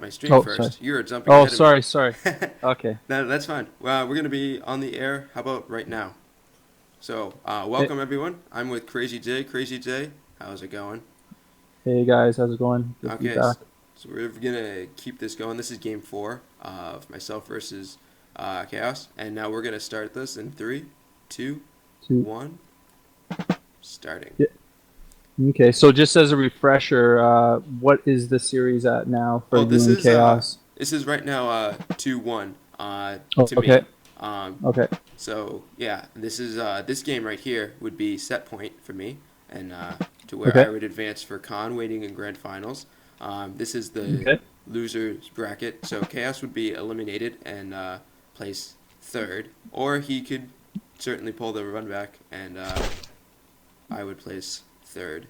my stream Oh, sorry. first. You're jumping Oh, ahead of me. sorry. Okay. That's fine. Well, we're gonna be on the air. How about right now? So, Hey, welcome everyone. I'm with Crazy J. Crazy J, how's it going? hey guys, how's it going? Good to be Okay, back. so we're gonna keep this going. This is game four of myself versus Chaos, and now we're gonna start this in three, two, Two. one, starting. Yeah. Okay, so just as a refresher, what is the series at now for Oh, you and Chaos? this is right now 2-1 Oh, to okay. me. Um, Okay. so yeah, this is this game right here would be set point for me, and to where I Okay. would advance for Con waiting in grand finals. This is the Okay. losers bracket, so Chaos would be eliminated and place third, or he could certainly pull the run back, and I would place third.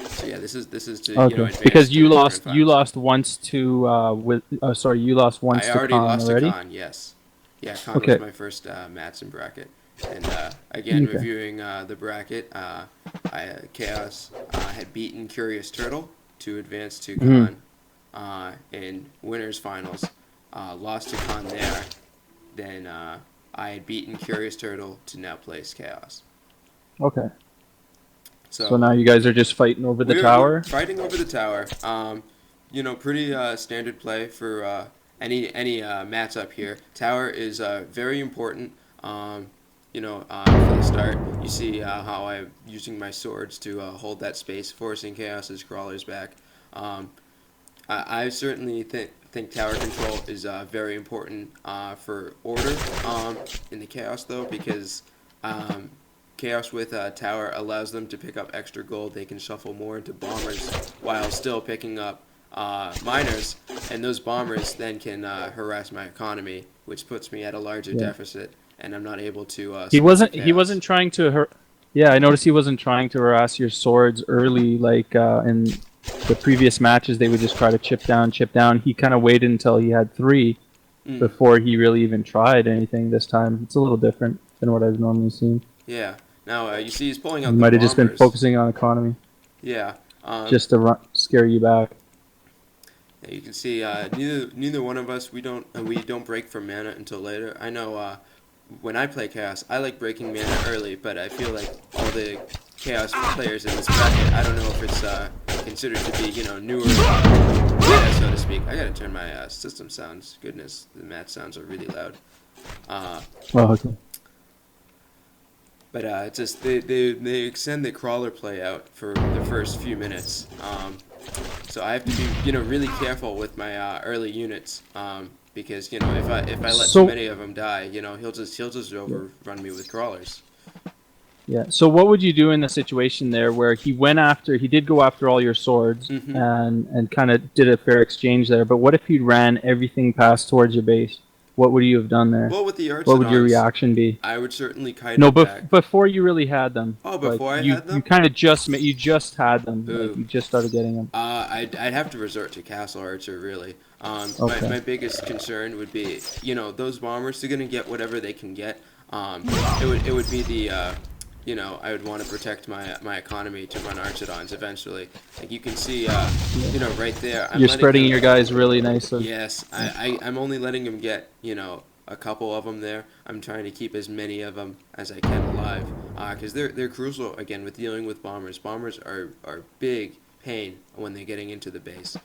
So yeah, this is to Okay. advance Because to the grand you finals. lost once to sorry, you lost I once to already Con lost to already. Khan, yes. Yeah, Khan was Okay. my first Matson bracket. And again, Okay. reviewing the bracket, Chaos had beaten Curious Turtle to advance to Hmm. Khan in winners finals. Lost to Khan there. Then I had beaten Curious Turtle to now place Chaos. Okay. So So now you guys are just fighting over the we're tower. fighting over the tower. Pretty standard play for any matchup here. Tower is very important. For the start, you see how I'm using my swords to hold that space, forcing Chaos's crawlers back. Um, I certainly think tower control is very important for order in the Chaos though, because um, Chaos with tower allows them to pick up extra gold. They can shuffle more into bombers while still picking up miners, and those bombers then can harass my economy, which puts me at a larger Yeah. deficit, and I'm not able to He split the wasn't. He Chaos. wasn't trying to. Yeah, I noticed he wasn't trying to harass your swords early, like in the previous matches. They would just try to chip down, chip down. He kind of waited until he had three Mm, before he really even tried anything. This time, it's a little different than what I've normally seen. yeah. Now you see he's pulling He out the might have just been bombers. focusing on economy Yeah. just to scare you back. Yeah, you can see neither one of us we don't break for mana until later. I know when I play Chaos, I like breaking mana early, but I feel like all the Chaos players in this bracket, I don't know if it's considered to be newer meta, so to speak. I gotta turn my system sounds. Goodness, the match sounds are really loud. Uh, Oh, okay. but it's just they extend the crawler play out for the first few minutes. So I have to be really careful with my early units because if I let too So many of them die, he'll just yeah, overrun me with crawlers. yeah. So what would you do in the situation there where he did go after all your swords Hmm. and kind of did a fair exchange there, but what if he ran everything past towards your base? What would you have done there? Well, with the What would your Archidons, reaction be? I would certainly kite No, him but back. before you really had them, Oh, like before I had you them, kind of you just had them, like boo. you just started getting them. I'd have to resort to Castle Archer really. Okay. My biggest concern would be those bombers are gonna get whatever they can get. It would be the I would want to protect my economy to run Archidons eventually. Like you can see Yeah. right there, I'm You're letting spreading him. your guys really nicely. Yes, I'm only letting him get a couple of them there. I'm trying to keep as many of them as I can alive, because they're crucial again with dealing with bombers. Bombers are big pain when they're getting into the base.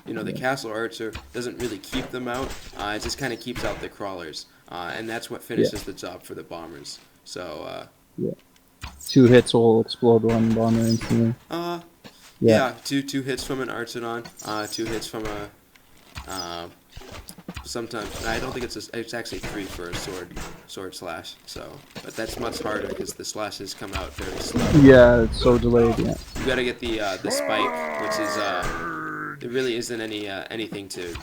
The Yeah. castle archer doesn't really keep them out. It just kind of keeps out the crawlers, and that's what Yeah. finishes the job for the bombers. So Yeah. Two hits will explode one bomber instantly. uh, Yeah. yeah, two hits from an archidon, two hits from a uh, sometimes I don't think it's actually three for a sword slash. So, but that's much harder because the slashes come out very slow. Yeah, it's so delayed. Yeah. You gotta get the spike, which is there really isn't anything to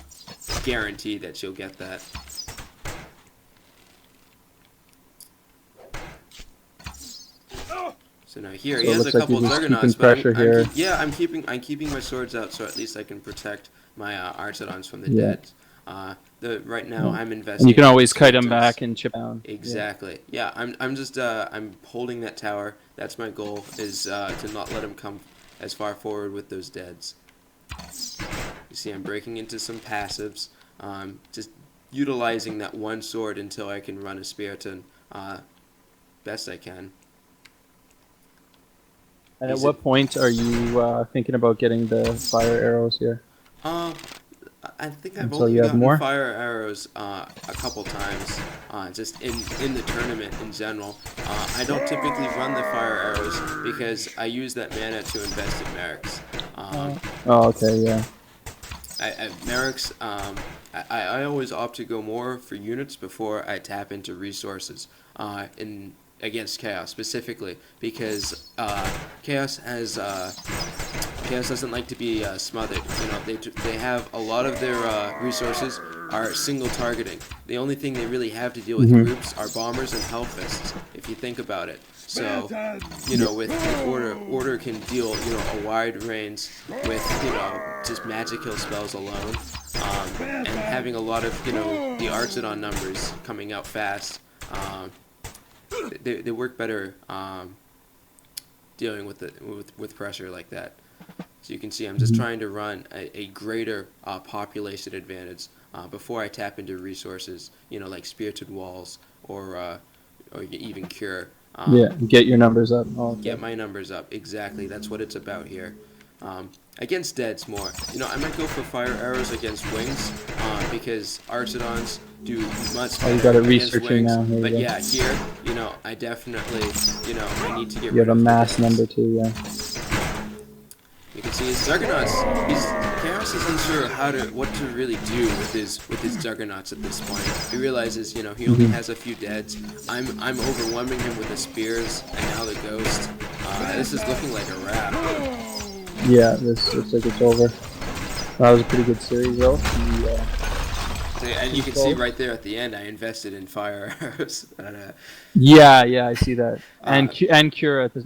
guarantee that you'll get that. So now here he So it has a looks like couple you're just keeping juggernauts, but pressure here. I'm keeping my swords out so at least I can protect my archidons from the Yeah. dead. Right now Yeah. I'm And you investing can into always kite them sculptors. back and chip down. Yeah. Exactly. Yeah, I'm just I'm holding that tower. That's my goal is to not let him come as far forward with those deads. You see I'm breaking into some passives, just utilizing that one sword until I can run a Spiriton best I can. And at what point are you thinking about getting the fire arrows here? Uh, I think I've Until only you have gotten more? fire arrows a couple times, just in the tournament in general. I don't typically run the fire arrows because I use that mana to invest in mercs. Oh, okay, yeah. Mercs, I always opt to go more for units before I tap into resources in against Chaos specifically because Chaos has Chaos doesn't like to be smothered. You know, they have a lot of their resources are single targeting. The only thing they really have to deal with Mm-hmm. groups are bombers and hellfists, if you think about it. So, you know, with order can deal, you know, a wide range with, you know, just magic kill spells alone, and having a lot of, you know, the Archidon numbers coming out fast. They work better dealing with it with pressure like that. So you can see I'm just trying to run a greater population advantage before I tap into resources, you know, like Spirited Walls or even Cure. Yeah, get your numbers up. Oh, Get okay. my numbers up. Exactly. That's what it's about here. Against deads more. You know, I might go for fire arrows against wings because Archidons do much Oh, you better got it against researching wings. now. Here you But go. yeah, here, you know, I definitely, you know, I need to get You rid have a of the mass deads. number too, yeah. You can see his Juggernauts. Chaos isn't sure what to really do with his Juggernauts at this point. He realizes, you know, he only has a few deads. I'm overwhelming him with the spears and now the ghost. This is looking like a wrap. Yeah, this looks like it's over. That was a pretty good series, though. And you can see right there at the end, I invested in fire arrows. Yeah, I see that. Uh, And Cura and Cura as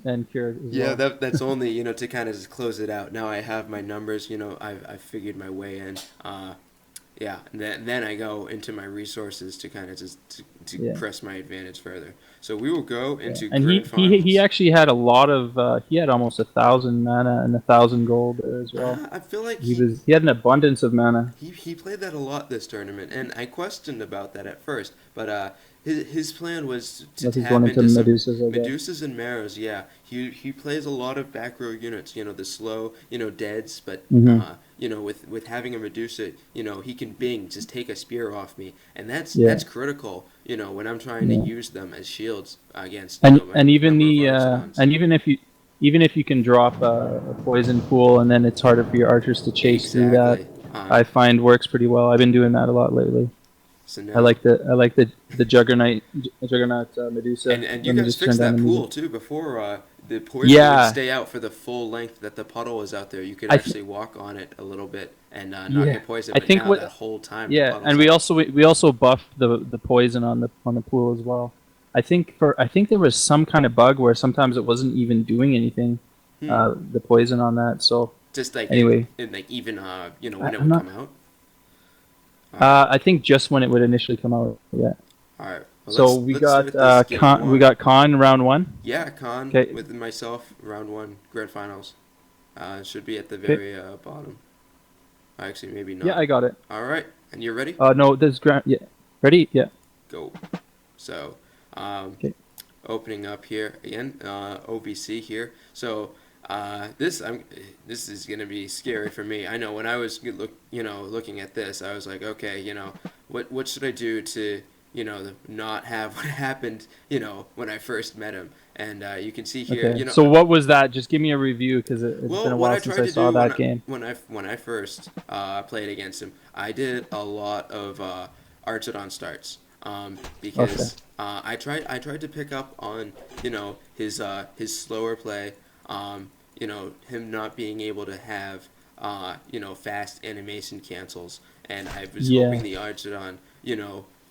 Yeah, well. that's only, you know, to kind of just close it out. Now I have my numbers, you know, I've figured my way in. Yeah, and then I go into my resources to kind of just to Yeah. press my advantage further. So we will go Yeah. into And grand he finals. actually had a lot of he had almost 1,000 mana and 1,000 gold there as well. I feel like He had an abundance of mana. he played that a lot this tournament, and I questioned about that at first, but his plan was to Unless he's going tap into into some Medusas, I guess. Medusas and Marrows. Yeah, he plays a lot of back row units. You know, the slow, you know, deads, but Hmm. you know, with having a Medusa, you know, he can bing, just take a spear off me, and Yeah, that's critical. You know, when I'm trying to yeah. use them as shields against, you know, my And even number of the Archidons. and even if you can drop a poison pool and then it's harder for your archers to chase through that, Exactly. I find works pretty well. I've been doing that a lot lately. So now I like the Juggernaut Medusa. And you Let me guys just turn fixed down that the music. pool too before the poison would Yeah, stay out for the full length that the puddle was out there. You could I th- actually walk on it a little bit and not yeah get poisoned. I But think now what that whole time the yeah, and puddle's out. we also buffed the poison on the pool as well. I think there was some kind of bug where sometimes it wasn't even doing anything, Hmm. the poison on that. So Just like anyway, in like even you know when it I'm would not. come out. All right. I think just when it would initially come out. Yeah. All right. Well, So let's start this game We one. got Khan round one. Yeah, Con Okay. with myself round one grand finals. Should be at the Okay. very bottom. Actually, maybe Yeah, not. I got it. All right, and you're ready? No, this ground. Yeah. Ready? Yeah. Go. So, um, Okay. opening up here again, OVC here. So this is gonna be scary for me. I know when I was looking at this, I was like, okay, you know, what should I do to not have what happened when I first met him. And you can see here, Okay. So what was that? Just give me a review because it's been well, a what while I since tried I to saw do that game. when I first played against him, I did a lot of Archidon starts Okay. because I tried to pick up on his slower play, him not being able to have fast animation cancels, and I was hoping Yeah. the Archidon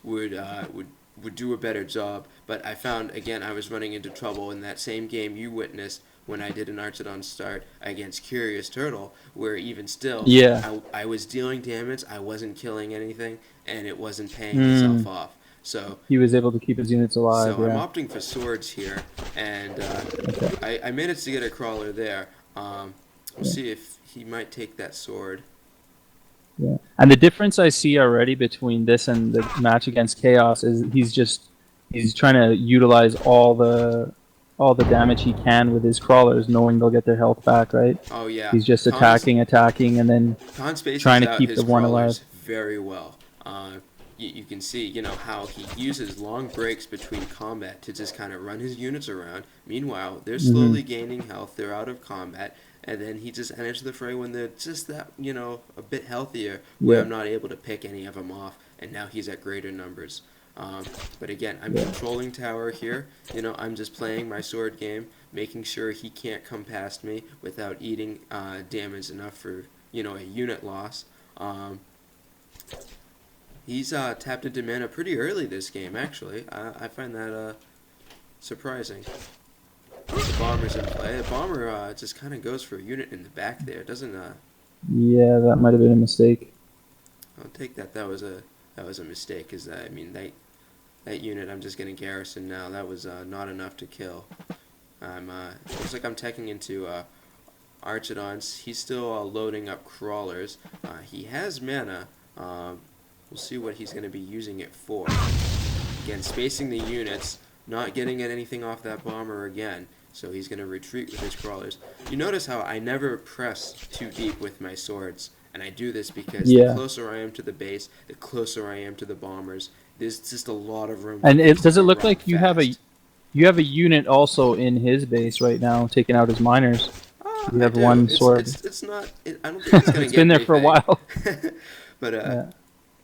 would would do a better job. But I found again I was running into trouble in that same game you witnessed when I did an Archidon start against Curious Turtle, where even still Yeah. I was dealing damage, I wasn't killing anything, and it wasn't paying itself Mm. off. So He was able to keep his units alive. I'm Yeah. opting for swords here, and Okay. I managed to get a crawler there. We'll Yeah. see if he might take that sword. Yeah. And the difference I see already between this and the match against Chaos is he's trying to utilize all the damage he can with his crawlers, knowing they'll get their health back, right? Oh yeah, He's just Khan's attacking, and then Khan trying spaces to out keep his the one alive. crawlers very well. You can see, how he uses long breaks between combat to just kind of run his units around. Meanwhile, they're Hmm. slowly gaining health. They're out of combat, and then he just enters the fray when they're just that, a bit healthier, where Yeah, I'm not able to pick any of them off, and now he's at greater numbers. Um, but again, I'm yeah, controlling tower here. I'm just playing my sword game, making sure he can't come past me without eating damage enough for a unit loss. Um, he's tapped into mana pretty early this game, actually. I find that surprising. The bomber's in play. The bomber just kind of goes for a unit in the back there. Doesn't yeah. That might have been a mistake. I'll take that. That was a mistake. Cause I mean that unit I'm just getting garrison now. That was not enough to kill. Looks like I'm teching into Archidons. He's still loading up crawlers. He has mana. We'll see what he's going to be using it for. Again, spacing the units, not getting anything off that bomber again. So he's going to retreat with his crawlers. You notice how I never press too deep with my swords. And I do this because the Yeah. closer I am to the base, the closer I am to the bombers. There's just a lot of room for And things it to does it go look wrong like fast. you have a unit also in his base right now, taking out his miners. You I have do. one sword. It's not. I don't think it's gonna It's get been there for a anything. while. But Yeah.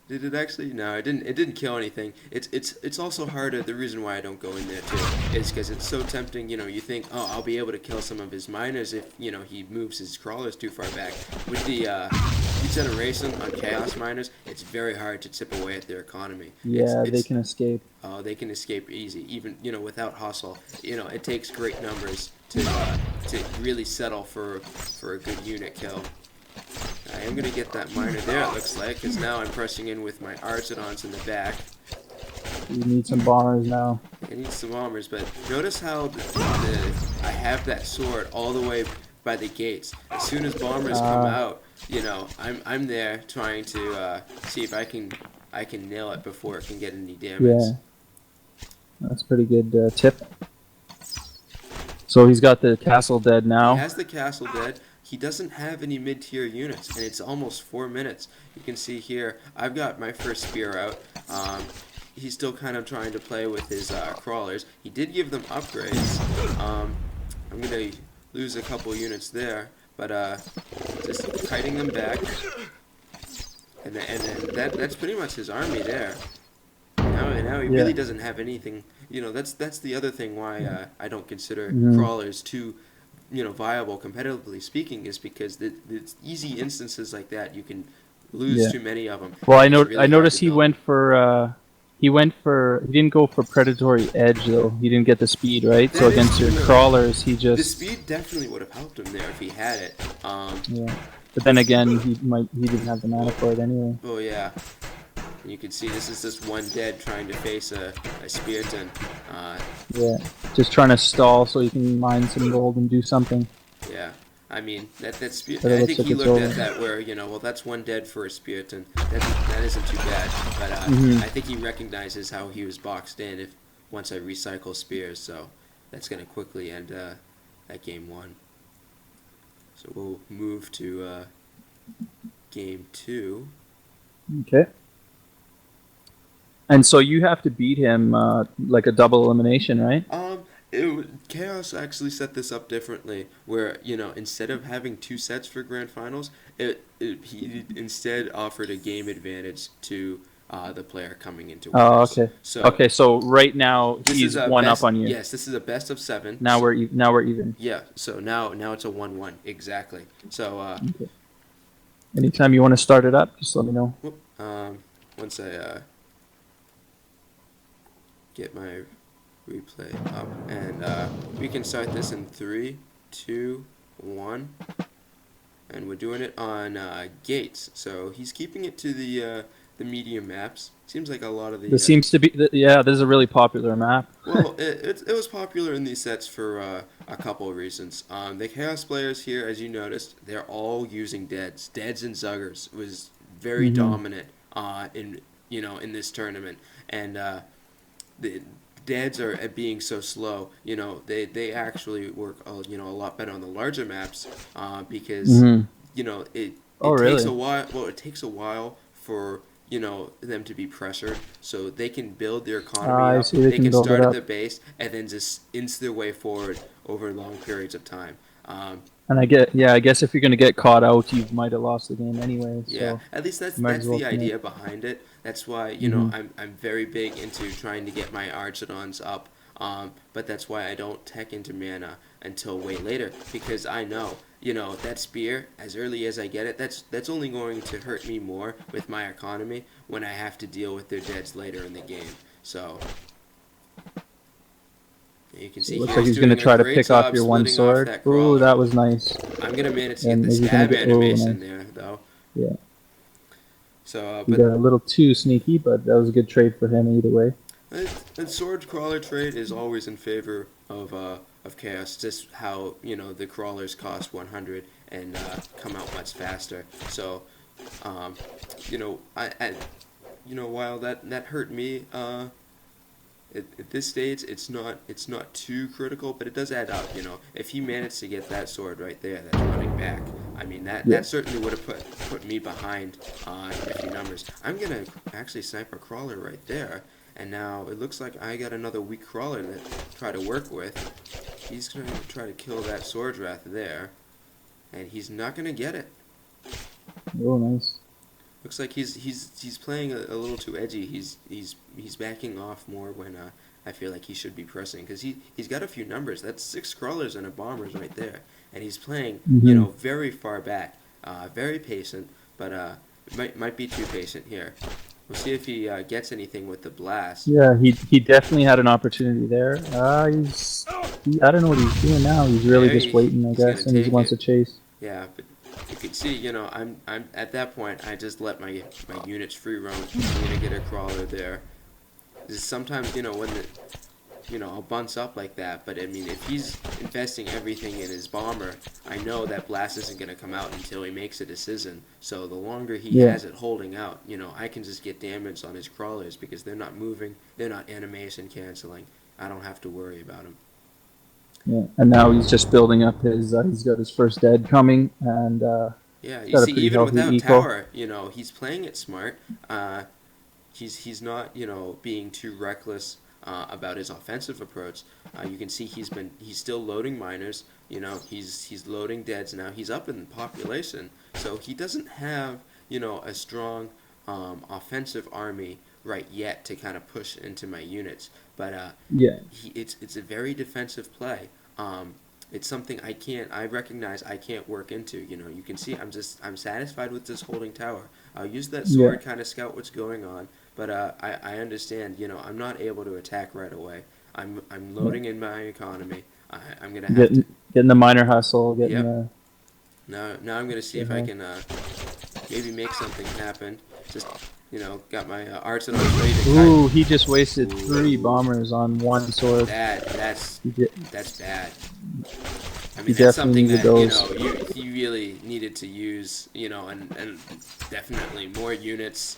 did it actually? No, it didn't. It didn't kill anything. It's also harder. The reason why I don't go in there too is because it's so tempting. You think, oh, I'll be able to kill some of his miners if he moves his crawlers too far back. With the regeneration on chaos miners, it's very hard to chip away at their economy. It's Yeah, they it's can escape. they can escape easy, even without hustle. It takes great numbers to really settle for a good unit kill. I am gonna get that miner there. It looks like, because now I'm pressing in with my Archidons in the back. You need some bombers now. I need some bombers, but notice how I have that sword all the way by the gates. As soon as bombers come Uh, out, I'm there trying to see if I can nail it before it can get any damage. yeah, that's a pretty good tip. So he's got the castle dead He now. has the castle dead. He doesn't have any mid-tier units, and it's almost 4 minutes. You can see here, I've got my first spear out. He's still kind of trying to play with his crawlers. He did give them upgrades. I'm going to lose a couple units there, but just kiting them back. And then that's pretty much his army there. Now he Yeah. really doesn't have anything. That's the other thing why I don't consider Hmm. crawlers too viable competitively speaking, is because the easy instances like that, you can lose Yeah. too many of them. Well, It makes it I really hard to noticed build. he didn't go for predatory edge though. He didn't get the speed right. So That is against your true. crawlers, he The just speed definitely would have helped him there if he had it. yeah. But then again, he didn't have the mana for it anyway. Oh yeah. And you can see this is just one dead trying to face a Spearton. Yeah, just trying to stall so he can mine some gold and do something. Yeah. I mean, that's But it I looks think like he it's looked over. at that where, well, that's one dead for a Spearton. That isn't too bad. But Mhm. I think he recognizes how he was boxed in once I recycle spears, so that's going to quickly end that game one. So we'll move to game two. Okay. And so you have to beat him like a double elimination, right? Chaos actually set this up differently, where instead of having two sets for grand finals, he instead offered a game advantage to the player coming into Oh, winners. okay. So Okay, so right now this is he's a one best. up on you. Yes, this is a best of seven. Now now we're even. Yeah. So now it's a 1-1 exactly. So Okay. Anytime you want to start it up, just let me know. once I get my replay up, and we can start this in 3, 2, 1, and we're doing it on gates. So he's keeping it to the medium maps. Seems like a lot of the This seems to be yeah. This is a really popular map. well, it was popular in these sets for a couple of reasons. The Chaos players here, as you noticed, they're all using Deads. Deads and Zuggers was very dominant in in this tournament, and the deads are at being so slow. They actually work a lot better on the larger maps because Hmm. it Oh, it takes really? a while. Well, it takes a while for them to be pressured, so they can build their economy I up. see. They They can can build it start at up. the base and then just inch their way forward over long periods of time. Um, And I guess if you're gonna get caught out, you might have lost the game anyway. Yeah, So at least that's you might as that's well the commit. idea behind it. That's why Hmm. I'm very big into trying to get my Archidons up. But that's why I don't tech into mana until way later because I know that spear as early as I get it, that's only going to hurt me more with my economy when I have to deal with their deads later in the game. So you can So it see looks here like he's he's gonna doing a try to great pick off job your one splitting off sword. that Ooh, crawler. that was nice. I'm gonna manage to get And the is he gonna stab get? Oh, animation nice. there though. Yeah. So, He but got a little too sneaky, but that was a good trade for him either way. And sword crawler trade is always in favor of chaos. Just how the crawlers cost 100 and come out much faster. So, um, while that hurt me, at this stage it's not too critical, but it does add up. If he managed to get that sword right there, that's running back. I mean Yeah. that certainly would have put me behind in a few numbers. I'm gonna actually snipe a crawler right there, and now it looks like I got another weak crawler to try to work with. He's gonna try to kill that sword wrath there, and he's not gonna get it. Oh, nice. Looks like he's playing a little too edgy. He's backing off more when I feel like he should be pressing because he's got a few numbers. That's 6 crawlers and a bombers right there, and he's playing Hmm. very far back, very patient, but might be too patient here. We'll see if he gets anything with the blast. Yeah, he definitely had an opportunity there. I don't know what he's doing now. He's really There just waiting, I he's gonna guess, and he take wants it. to chase. Yeah, but you can see, I'm at that point. I just let my units free roam. I'm gonna get a crawler there. Sometimes when I'll bunce up like that, but I mean if he's investing everything in his bomber, I know that blast isn't gonna come out until he makes a decision. So the longer he Yeah, has it holding out, I can just get damage on his crawlers because they're not moving, they're not animation canceling. I don't have to worry about them. yeah. And now he's just building up his. He's got his first dead coming, and Yeah, he's you got a see, pretty even healthy without eco. tower, he's playing it smart. He's not being too reckless about his offensive approach. You can see he's still loading miners. He's loading deads now. He's up in population, so he doesn't have a strong offensive army right yet to kind of push into my units. But Yeah, it's a very defensive play. It's something I recognize I can't work into. You can see I'm satisfied with just holding tower. I'll use that yeah, sword, kind of scout what's going on, but I understand. I'm not able to attack right away. I'm yeah. loading in my economy. I'm gonna have to. Getting the minor hustle, getting Yep. the Now I'm gonna see the if I health. can maybe make something happen. Just got my arsenal ready to Ooh, he just wasted cut. 3 Ooh, bombers on one sword. that's He, did, that's bad. I he mean, that's definitely something needed that those. you really needed to use, and definitely more units.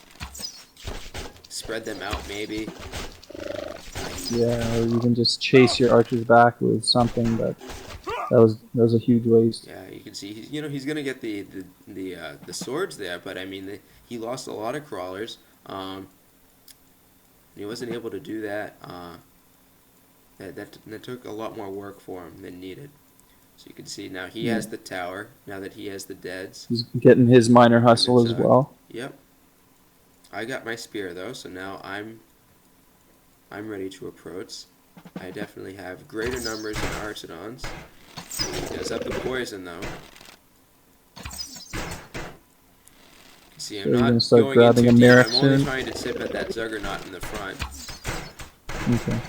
Spread them out, maybe. Yeah, or you can just chase your archers back with something, but that was a huge waste. Yeah, you can see he's gonna get the swords there, but I mean he lost a lot of crawlers. He wasn't able to do that. That took a lot more work for him than needed. So you can see now he Yeah. has the tower. Now that he has the deads, He's getting his minor hustle units. as well. Yep. I got my spear though, so now I'm ready to approach. I definitely have greater numbers than Archidons. He does have the poison though. See, So I'm you're gonna not start going in grabbing too a deep. Merrick I'm only soon. trying to tip at that Juggernaut in the front. Okay.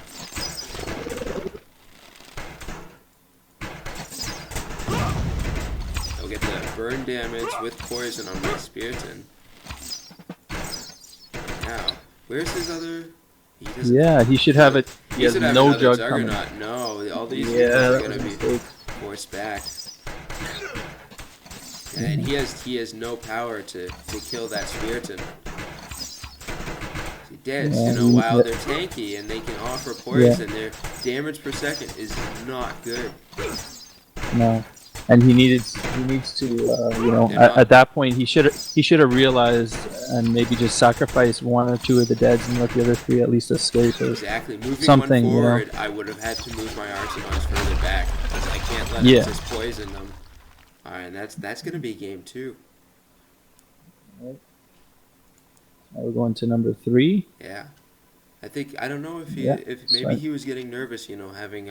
I'll get the burn damage with poison on my Spearton. Now, where's his other? He doesn't. Yeah, he should have it. He He has should have no another jug coming. Juggernaut. No, all these Yeah, units are that gonna was a be mistake. forced back. and he has no power to kill that Spiritomb. See, deads, Yeah, while they're tanky and they can offer yeah, poison, their damage per second is not good. no. And he needs to, They're not at that point he should have realized and maybe just sacrifice one or two of the deads and let the other three at least escape or exactly moving one something, forward. I would have had to move my Archidons further back because I can't let him Yeah. just poison them. All right, and that's gonna be game 2. Now we're going to number 3. Yeah. I don't know Yeah. if maybe So, he was getting nervous, having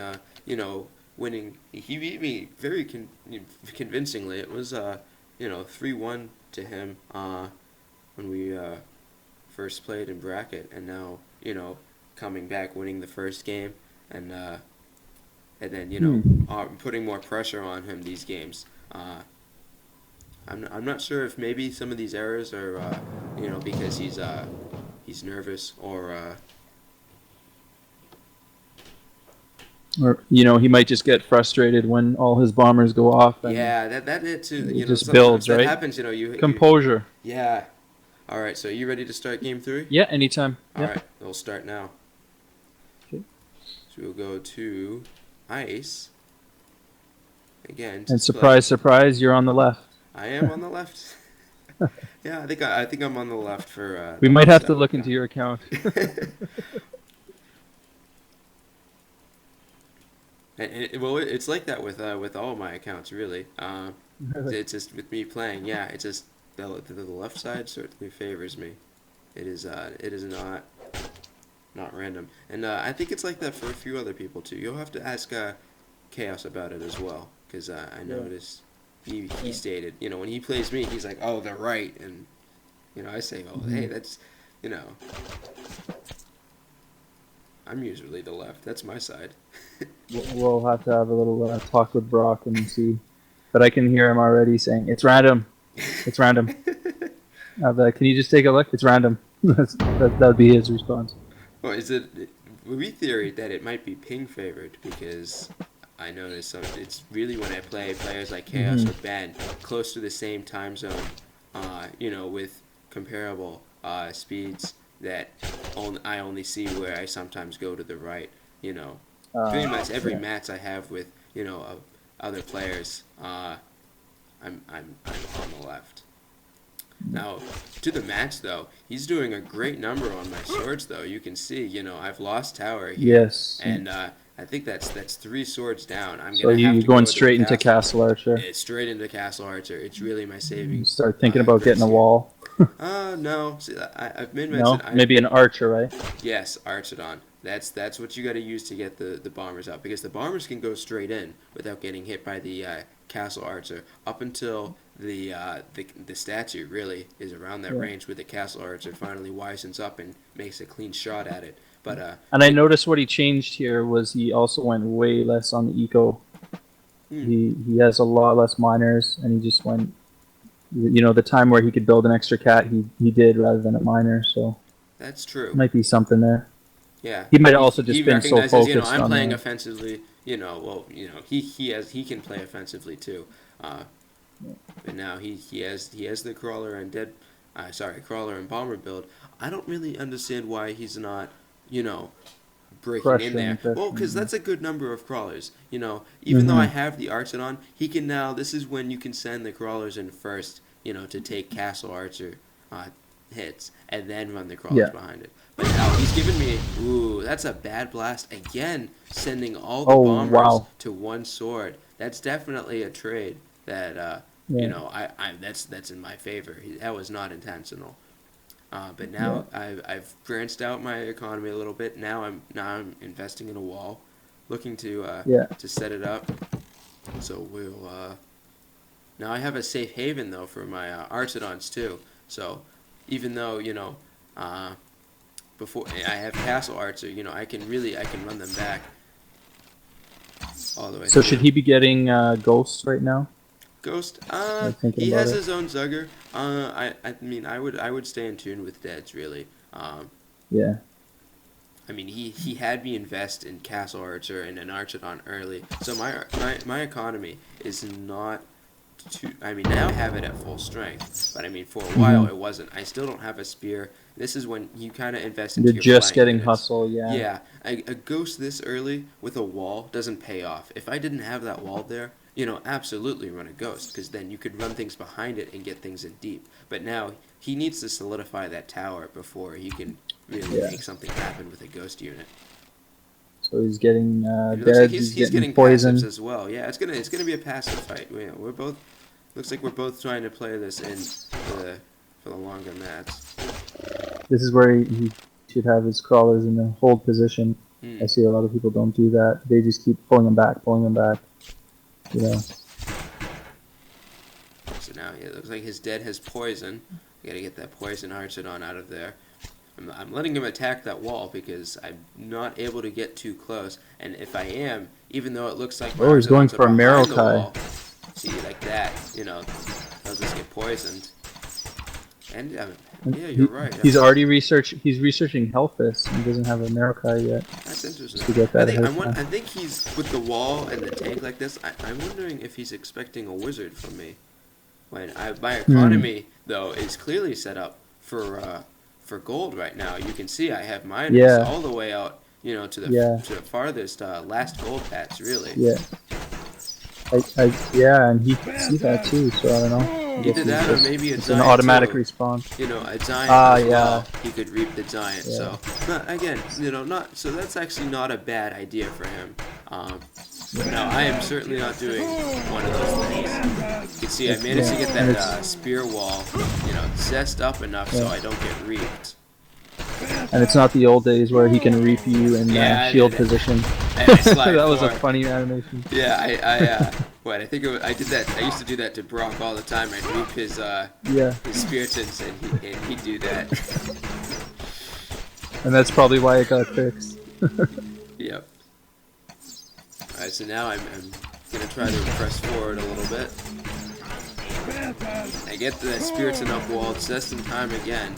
winning. He beat me very convincingly. It was 3-1 to him when we first played in bracket, and now coming back winning the first game, and then putting more pressure on him these games. I'm not sure if maybe some of these errors are because he's nervous or he might just get frustrated when all his bombers go off and yeah, that it too. it just Sometimes builds, that right? happens. You Composure. yeah. All right, so you ready to start game 3? Yeah, anytime. All Yeah. right, we'll start now. Okay. So we'll go to ice again. And surprise, surprise, you're on the left. I am on the left. Yeah, I think I'm on the left for. We the might left have to side. look into your account. Well, it's like that with all my accounts, really. It's just with me playing. Yeah, it's just the left side certainly favors me. It is not random, and I think it's like that for a few other people too. You'll have to ask Chaos about it as well, because I noticed he stated, when he plays me, he's like, oh, they're right, and I say, oh, hey, that's, I'm usually the left. That's my side. We'll have to have a little talk with Brock and see. But I can hear him already saying, it's random. It's random. Can you just take a look? It's random. That would be his response. Well, we theoried that it might be ping favored because I noticed it's really when I play players like Chaos or Ben close to the same time zone, with comparable speeds that I only see where I sometimes go to the right. Pretty much every match I have with other players, I'm on the left. Now, to the match though, he's doing a great number on my swords though. You can see, I've lost tower here. Yes. And I think that's 3 swords down. So you're going straight into Castle Archer. It's straight into Castle Archer. It's really my saving. You start thinking about getting a wall. No. See, I've made No, maybe an archer, right? Yes, Archidon. That's what you got to use to get the bombers out, because the bombers can go straight in without getting hit by the Castle Archer up until the statue really is around that range where the Castle Archer finally wisens up and makes a clean shot at it. But and I noticed what he changed here was he also went way less on the eco. He has a lot less miners, and he just went. The time where he could build an extra cat, he did rather than a miner. So that's true. Might be something there. Yeah, he might also just been so recognizes, focused. I'm on playing offensively. He can play offensively too. But now he has the crawler and crawler and bomber build. I don't really understand why he's not breaking in there. Well, because that's a good number of crawlers. Even though I have the Archidon, he can now. This is when you can send the crawlers in first. To take Castle Archer hits and then run the crawlers behind it. But now he's given me. Ooh, that's a bad blast again. Sending all the bombers to one sword. That's definitely a trade that that's in my favor. That was not intentional. But now I've branched out my economy a little bit. Now I'm investing in a wall, looking to set it up. So we'll now I have a safe haven though for my Archidons too. So even though before I have Castle Archer, I can run them back all the way. So should he be getting Ghost right now? Ghost, he has his own Zugger. I would stay in tune with Deads really. Yeah. I mean, he had me invest in Castle Archer and an Archidon early, so my economy is not I mean, now I have it at full strength, but I mean, for a while it wasn't. I still don't have a spear. This is when you kind of invest You're into your just flying getting units. hustle, yeah. Yeah, a ghost this early with a wall doesn't pay off. If I didn't have that wall there, absolutely run a ghost, because then you could run things behind it and get things in deep. But now he needs to solidify that tower before he can really Yeah. make something happen with a ghost unit. So he's getting And it looks like dead. he's He's he's getting getting passives poisoned. as well. Yeah, it's gonna be a passive fight. We're both looks like we're both trying to play this in for the longer match. This is where he should have his crawlers in the hold position. Hmm. I see a lot of people don't do that. They just keep pulling them back, pulling them back. You know. So now it looks like his dead has poison. I gotta get that poison Archidon out of there. I'm letting him attack that wall because I'm not able to get too close. And if I am, even though it looks like my Oh, he's going Archidons are for a behind the Marokai. wall, see, like that, they'll just get poisoned. And yeah, you're right. He's already He's researching Hellfist. He doesn't have a Marokai yet. That's interesting. To get that I think he's with the wall and the tank like this. I'm wondering if he's expecting a wizard from me. My economy though is clearly set up for gold right now. You can see I have miners all the way out, to the farthest last gold patch really. Yeah. And he can see that too. So I don't know. Either that or maybe it's an automatic respawn. A giant as well. Yeah. He could reap the giant. Yeah. So so that's actually not a bad idea for him. Now I am certainly not doing one of those things. You can see I managed to get that spear wall, zest up enough so I don't get reaped. And it's not the old days where he can reap you in shield position. That was a funny animation. Yeah, I think I did that. I used to do that to Brock all the time. I'd reap his Spiritans, and he'd do that. And that's probably why it got fixed. Yep. Alright, so now I'm gonna try to press forward a little bit. I get that Spiritan up wall just in time again.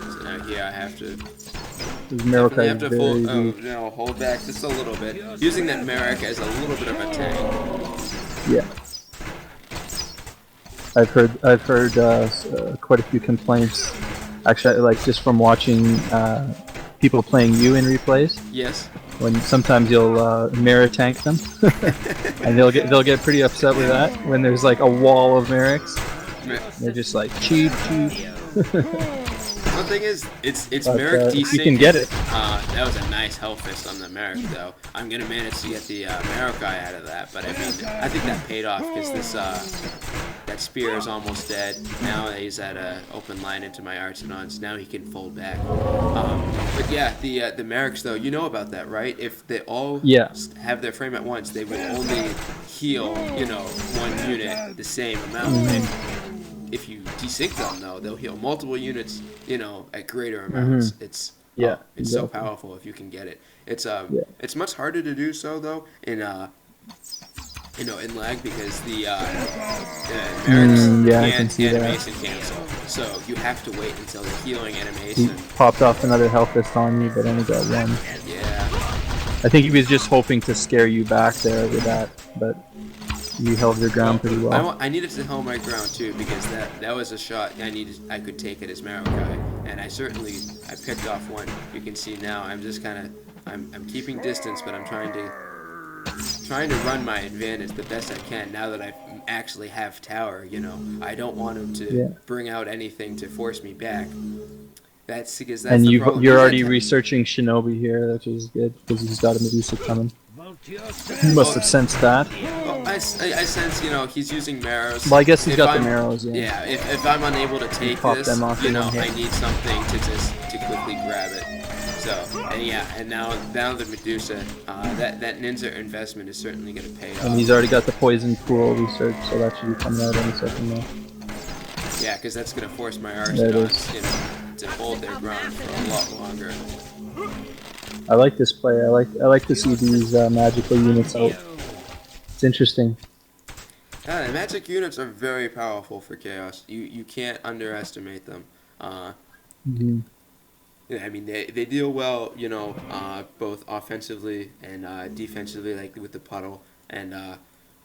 So now here I have to hold back just a little bit. Using that Merrick as a little bit of a tank. Yeah. I've heard quite a few complaints. Actually, like just from watching people playing you in replays. Yes. When sometimes you'll mirror tank them, and they'll get pretty upset with that when there's like a wall of Merrics. They're just like cheap. One thing is, it's Merrick desync. You can get it. That was a nice Hellfist on the Merrick, though. I'm gonna manage to get the Marokai out of that, but I think that paid off because this that spear is almost dead. Now he's at an open line into my Archidons. Now he can fold back. But yeah, the Merricks though, you know about that, right? If they all have their frame at once, they will only heal, one unit the same amount. If you desync them though, they'll heal multiple units, at greater amounts. It's so powerful if you can get it. It's much harder to do so though in lag because the Merrick's can't animation cancel. So you have to wait until the healing animation. He popped off another Hellfist on you, but only got one. Yeah. I think he was just hoping to scare you back there with that, but you held your ground pretty well. I needed to hold my ground too because that was a shot I could take at his Marokai, and I picked off one. You can see now I'm just I'm keeping distance, but I'm trying to run my advantage the best I can now that I actually have tower. I don't want him to bring out anything to force me back. That's because that's the problem. You're already researching Shinobi here, which is good because he's got a Medusa coming. You must have sensed that. Well, I sense, he's using Marrows. Well, I guess he's got the Marrows, yeah. Yeah, if I'm unable to take this, I need something to quickly grab it. So, and now the Medusa, that Ninja investment is certainly going to pay off. And he's already got the Poison Pool research, so that should be coming out any second now. Yeah, because that's going to force my Archidons, to hold their ground for a lot longer. I like this play. I like to see these magical units out. It's interesting. Yeah, the magic units are very powerful for Chaos. You can't underestimate them. Yeah, I mean they deal well, both offensively and defensively, like with the puddle, and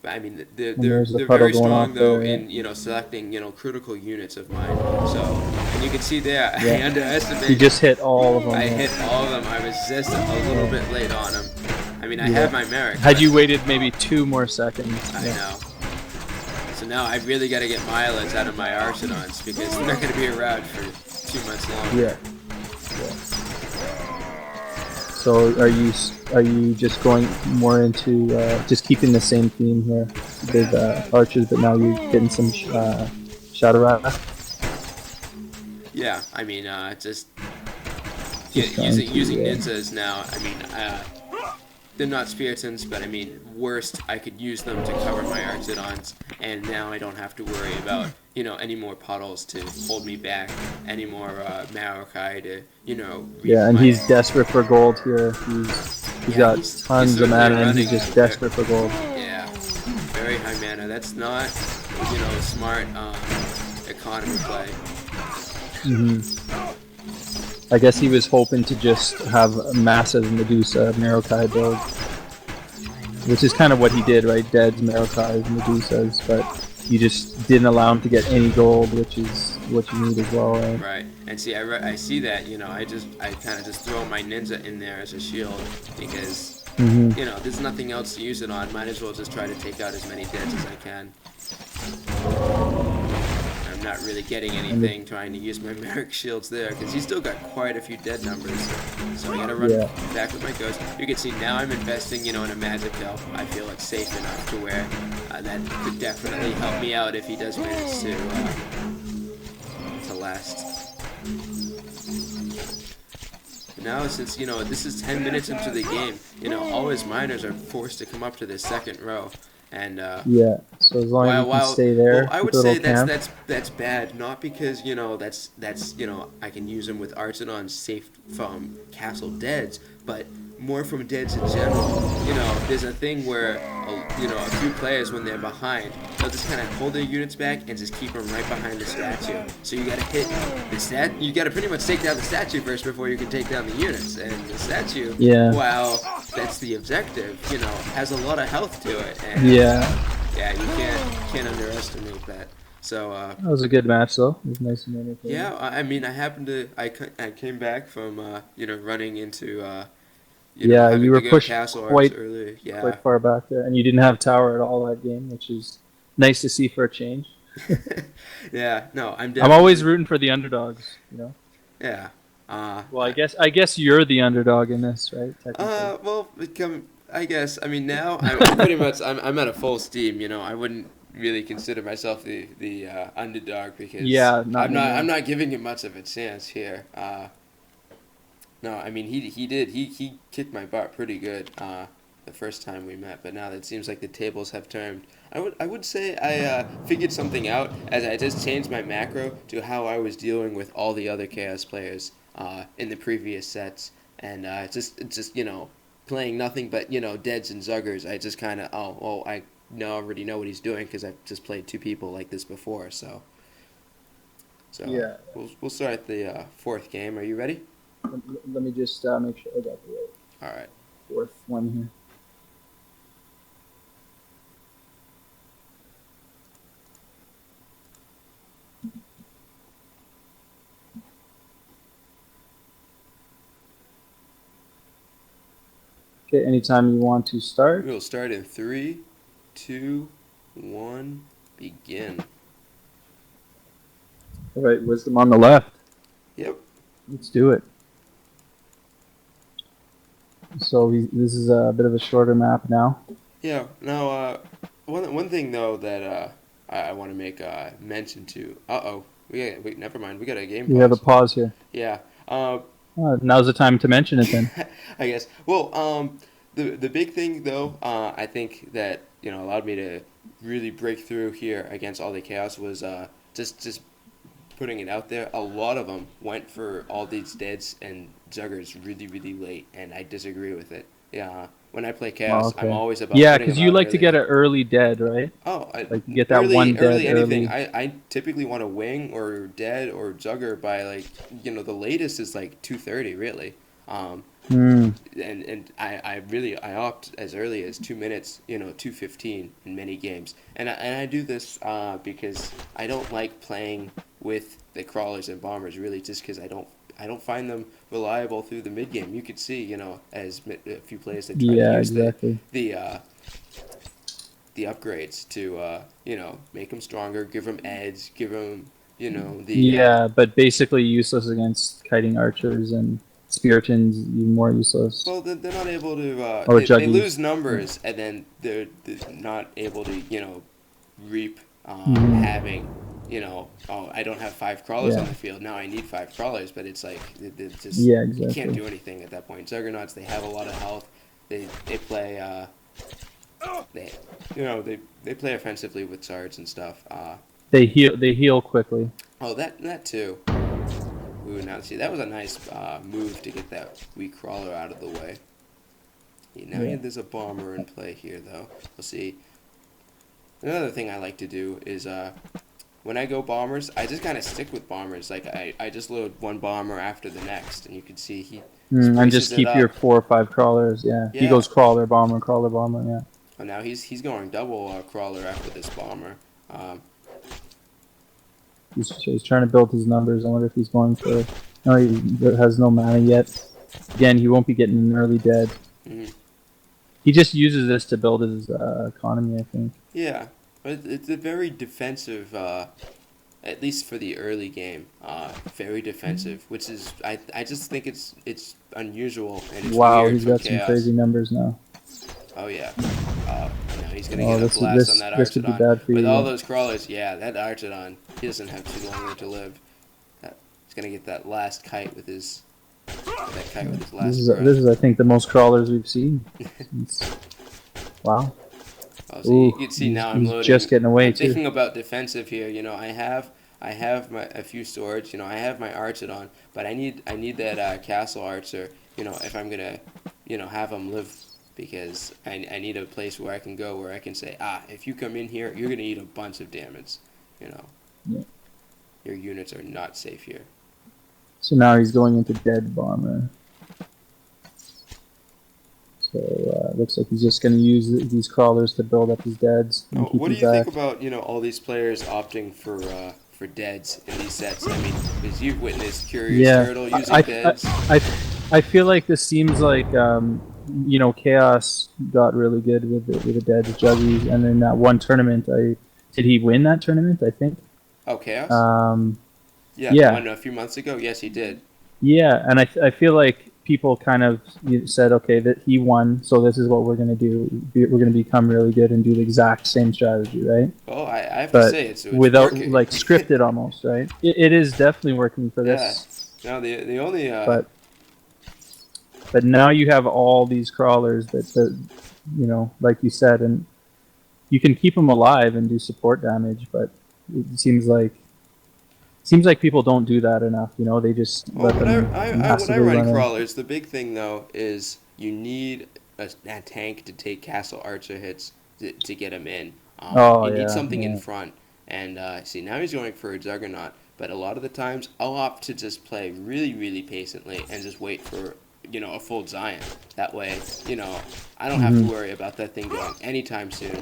but I mean And there's the they're puddle very going strong off though there. Yeah. in selecting critical units of mine. So and you can see there, I Yeah. You underestimate. just hit all of I them. Yeah. hit all of them. I was just a little bit late on them. I mean, I Yeah. have my Merrick, Had but you waited maybe 2 more seconds. I Yeah. know. So now I really got to get mileage out of my Archidons because they're not going to be around for 2 months longer. Yeah. Yeah. So are you just going more into just keeping the same theme here with archers, but now you're getting some shadow wrath? Yeah, I mean, just Just trying using to ninjas now. I mean, they're not Spiritans, but I mean, worst, I could use them to cover my Archidons, and now I don't have to worry about, any more puddles to hold me back, any more Maokai to, reap yeah, and my. he's desperate for gold here. He's Yeah, got he's tons of certainly mana, and he's running. just desperate for gold. Yeah, very high mana. That's not, a smart economy play. I guess he was hoping to just have a massive Medusa Marokai build, which is kind of what he did, right? Dead's Marokai's Medusas, but you just didn't allow him to get any gold, which is what you need as well, right? Right, and see, I see that, I kind of just throw my ninja in there as a shield because, there's nothing else to use it on. Might as well just try to take out as many deads as I can. I'm not really getting anything trying to use my Merrick shields there because he's still got quite a few dead numbers. So I gotta run Yeah. back with my ghost. You can see now I'm investing, in a magic kill. I feel it's safe enough to where that could definitely help me out if he does manage to last. Now, since this is 10 minutes into the game, all his miners are forced to come up to the second row, and Yeah. So as long as you can stay well, there, I keep would a little say camp. that's bad, not because that's I can use them with Archidon safe from castle deads, but more from deads in general. There's a thing where a few players when they're behind, they'll just kind of hold their units back and just keep them right behind the statue. So you gotta hit the you gotta pretty much take down the statue first before you can take down the units, and the statue, Yeah. while that's the objective, has a lot of health to it, and Yeah. yeah, you can't underestimate that. So That was a good match, though. It was nice and entertaining. yeah, I mean, I happened to I came back from running into Yeah, you having to were go pushed castle arcs quite earlier. quite Yeah, far back there, and you didn't have tower at all that game, which is nice to see for a change. yeah. No, I'm I'm always definitely rooting for the underdogs. yeah. Well, I guess you're the underdog in this, right? Technically. Well, I guess. I mean, now I'm pretty much I'm at a full steam. I wouldn't really consider myself the underdog because Yeah, not I'm anymore. not giving him much of a chance here. No, I mean he kicked my butt pretty good the first time we met, but now it seems like the tables have turned. I would say I figured something out as I just changed my macro to how I was dealing with all the other chaos players in the previous sets, and it's just playing nothing but deads and zuggers. I just kind of I already know what he's doing because I've just played two people like this before, so Yeah. we'll start the fourth game. Are you ready? Let me just make sure I got the right All right. fourth one here. Okay, anytime you want to start. We'll start in 3, 2, 1, begin. All right, wisdom on the left. Yep. Let's do it. So this is a bit of a shorter map now. Yeah. Now, one thing though that I want to make mention to. Wait. Never mind. We got a game We have a pause. pause here. Yeah. Now's the time to mention it then. I guess. Well, the big thing though, I think that allowed me to really break through here against all the chaos was just putting it out there. A lot of them went for all these deads and juggers really late, and I disagree with it. Yeah. when I play Oh, Chaos, I'm okay. always about Yeah, putting because them you out like to early. get an early dead, right? Oh, Like you get that one dead early anything. early. I typically want to wing or dead or jugger by like the latest is like 2:30 really. Um, Hmm. and I really I opt as early as 2 minutes, 2:15 in many games, and I do this because I don't like playing with the crawlers and bombers really, just because I don't find them reliable through the mid game. You could see, as a few players that try to Yeah, use exactly. the the upgrades to make them stronger, give them edge, give them the Yeah, but basically useless against kiting archers and Spiritans, even more useless. well, they're not able to. Or They juggies. lose Yeah. numbers, and then they're not able to, reap Mhm. having, oh, I don't have five crawlers on Yeah. the field. Now I need five crawlers, but it's like they just Yeah, you can't exactly. do anything at that point. Juggernauts, they have a lot of health. They play they they play offensively with swords and stuff. They heal quickly. Oh, that too. Ooh, now see that was a nice move to get that weak crawler out of the way. Now Yeah. there's a bomber in play here, though. We'll see. Another thing I like to do is when I go bombers, I just kind of stick with bombers. Like I just load one bomber after the next, and you can see he And spruces just it keep your up. 4 or 5 crawlers. Yeah. He Yeah. goes crawler bomber, crawler bomber. Yeah. Oh, now he's going double crawler after this bomber. Um, He's trying to build his numbers. I wonder if he's going for. No, he has no mana yet. Again, he won't be getting an early dead. mhm. He just uses this to build his economy, I think. Yeah, but it's a very defensive. At least for the early game, very defensive, which is I just think it's unusual and it's Wow, weird he's from got some Chaos. crazy numbers now. Oh yeah. Now he's gonna Oh, get a this blast on this that this could be Archidon. bad for With you. all Yeah. those crawlers, yeah, that Archidon, he doesn't have too long to live. He's gonna get that last kite with his last breath. This is I think the most crawlers we've seen. Wow. Oh, so you Ooh, can see now I'm he's loading. just getting away I'm too. thinking about defensive here. I have a few swords. I have my Archidon, but I need that castle archer. If I'm gonna have him live, because I need a place where I can go where I can say, if you come in here, you're gonna eat a bunch of damage. You know, Yeah. your units are not safe here. So now he's going into dead bomber. So looks like he's just going to use these crawlers to build up his deads and Oh, keep what do his you think back. about all these players opting for deads in these sets? I mean, because you've witnessed Curious Yeah, Turtle using I, deads. I feel like this seems like Chaos got really good with the dead juggies, and then that one tournament, did he win that tournament? I think. Oh, Chaos. Yeah, the Yeah, one a few months ago. Yes, he did. yeah, and I feel like people kind of said, okay, that he won, so this is what we're going to do. We're going to become really good and do the exact same strategy, right? Well, I have to But say it's without working. like scripted almost, right? It is definitely working for Yeah. this. No, the only But now you have all these crawlers that like you said, and you can keep them alive and do support damage, but it seems like people don't do that enough. They just well, let when I, them I, I when I massively run run in. crawlers, the big thing though is you need a tank to take castle archer hits to get him in. Oh You need yeah, something in yeah. front, and see now he's going for a juggernaut. But a lot of the times, I'll opt to just play really, really patiently and just wait for a full giant. That way, I don't have to worry about that thing going anytime soon.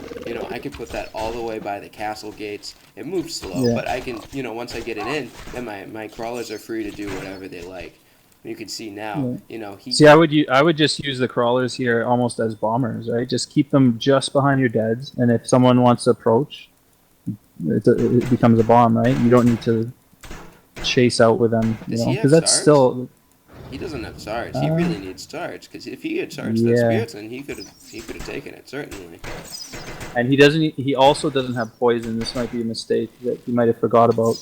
I can put that all the way by the castle gates. It moves slow, Yeah. but I can, once I get it in, then my crawlers are free to do whatever they like. You can see now, he. See, I would just use the crawlers here almost as bombers, right? Just keep them just behind your deads, and if someone wants to approach, it becomes a bomb, right? You don't need to chase out with them, Does he have because that's stars? still He doesn't have charge. He really needs charge, because if he had charged that yeah. Spiriton, he could have taken it certainly. And he also doesn't have poison. This might be a mistake that he might have forgot about.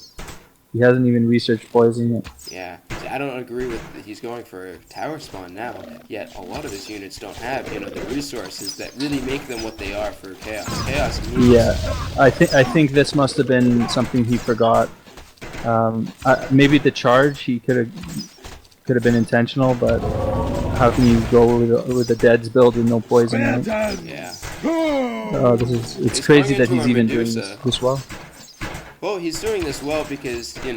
He hasn't even researched poison yet. Yeah, see, I don't agree with that he's going for a tower spawn now. Yet a lot of his units don't have the resources that really make them what they are for Chaos. Chaos moves. Yeah, I think this must have been something he forgot. Maybe the charge he could have been intentional, but how can you go with a deads build with no poison, right? Yeah. It's He's crazy going that into he's a even doing Medusa. this well. Well, he's doing this well because, he's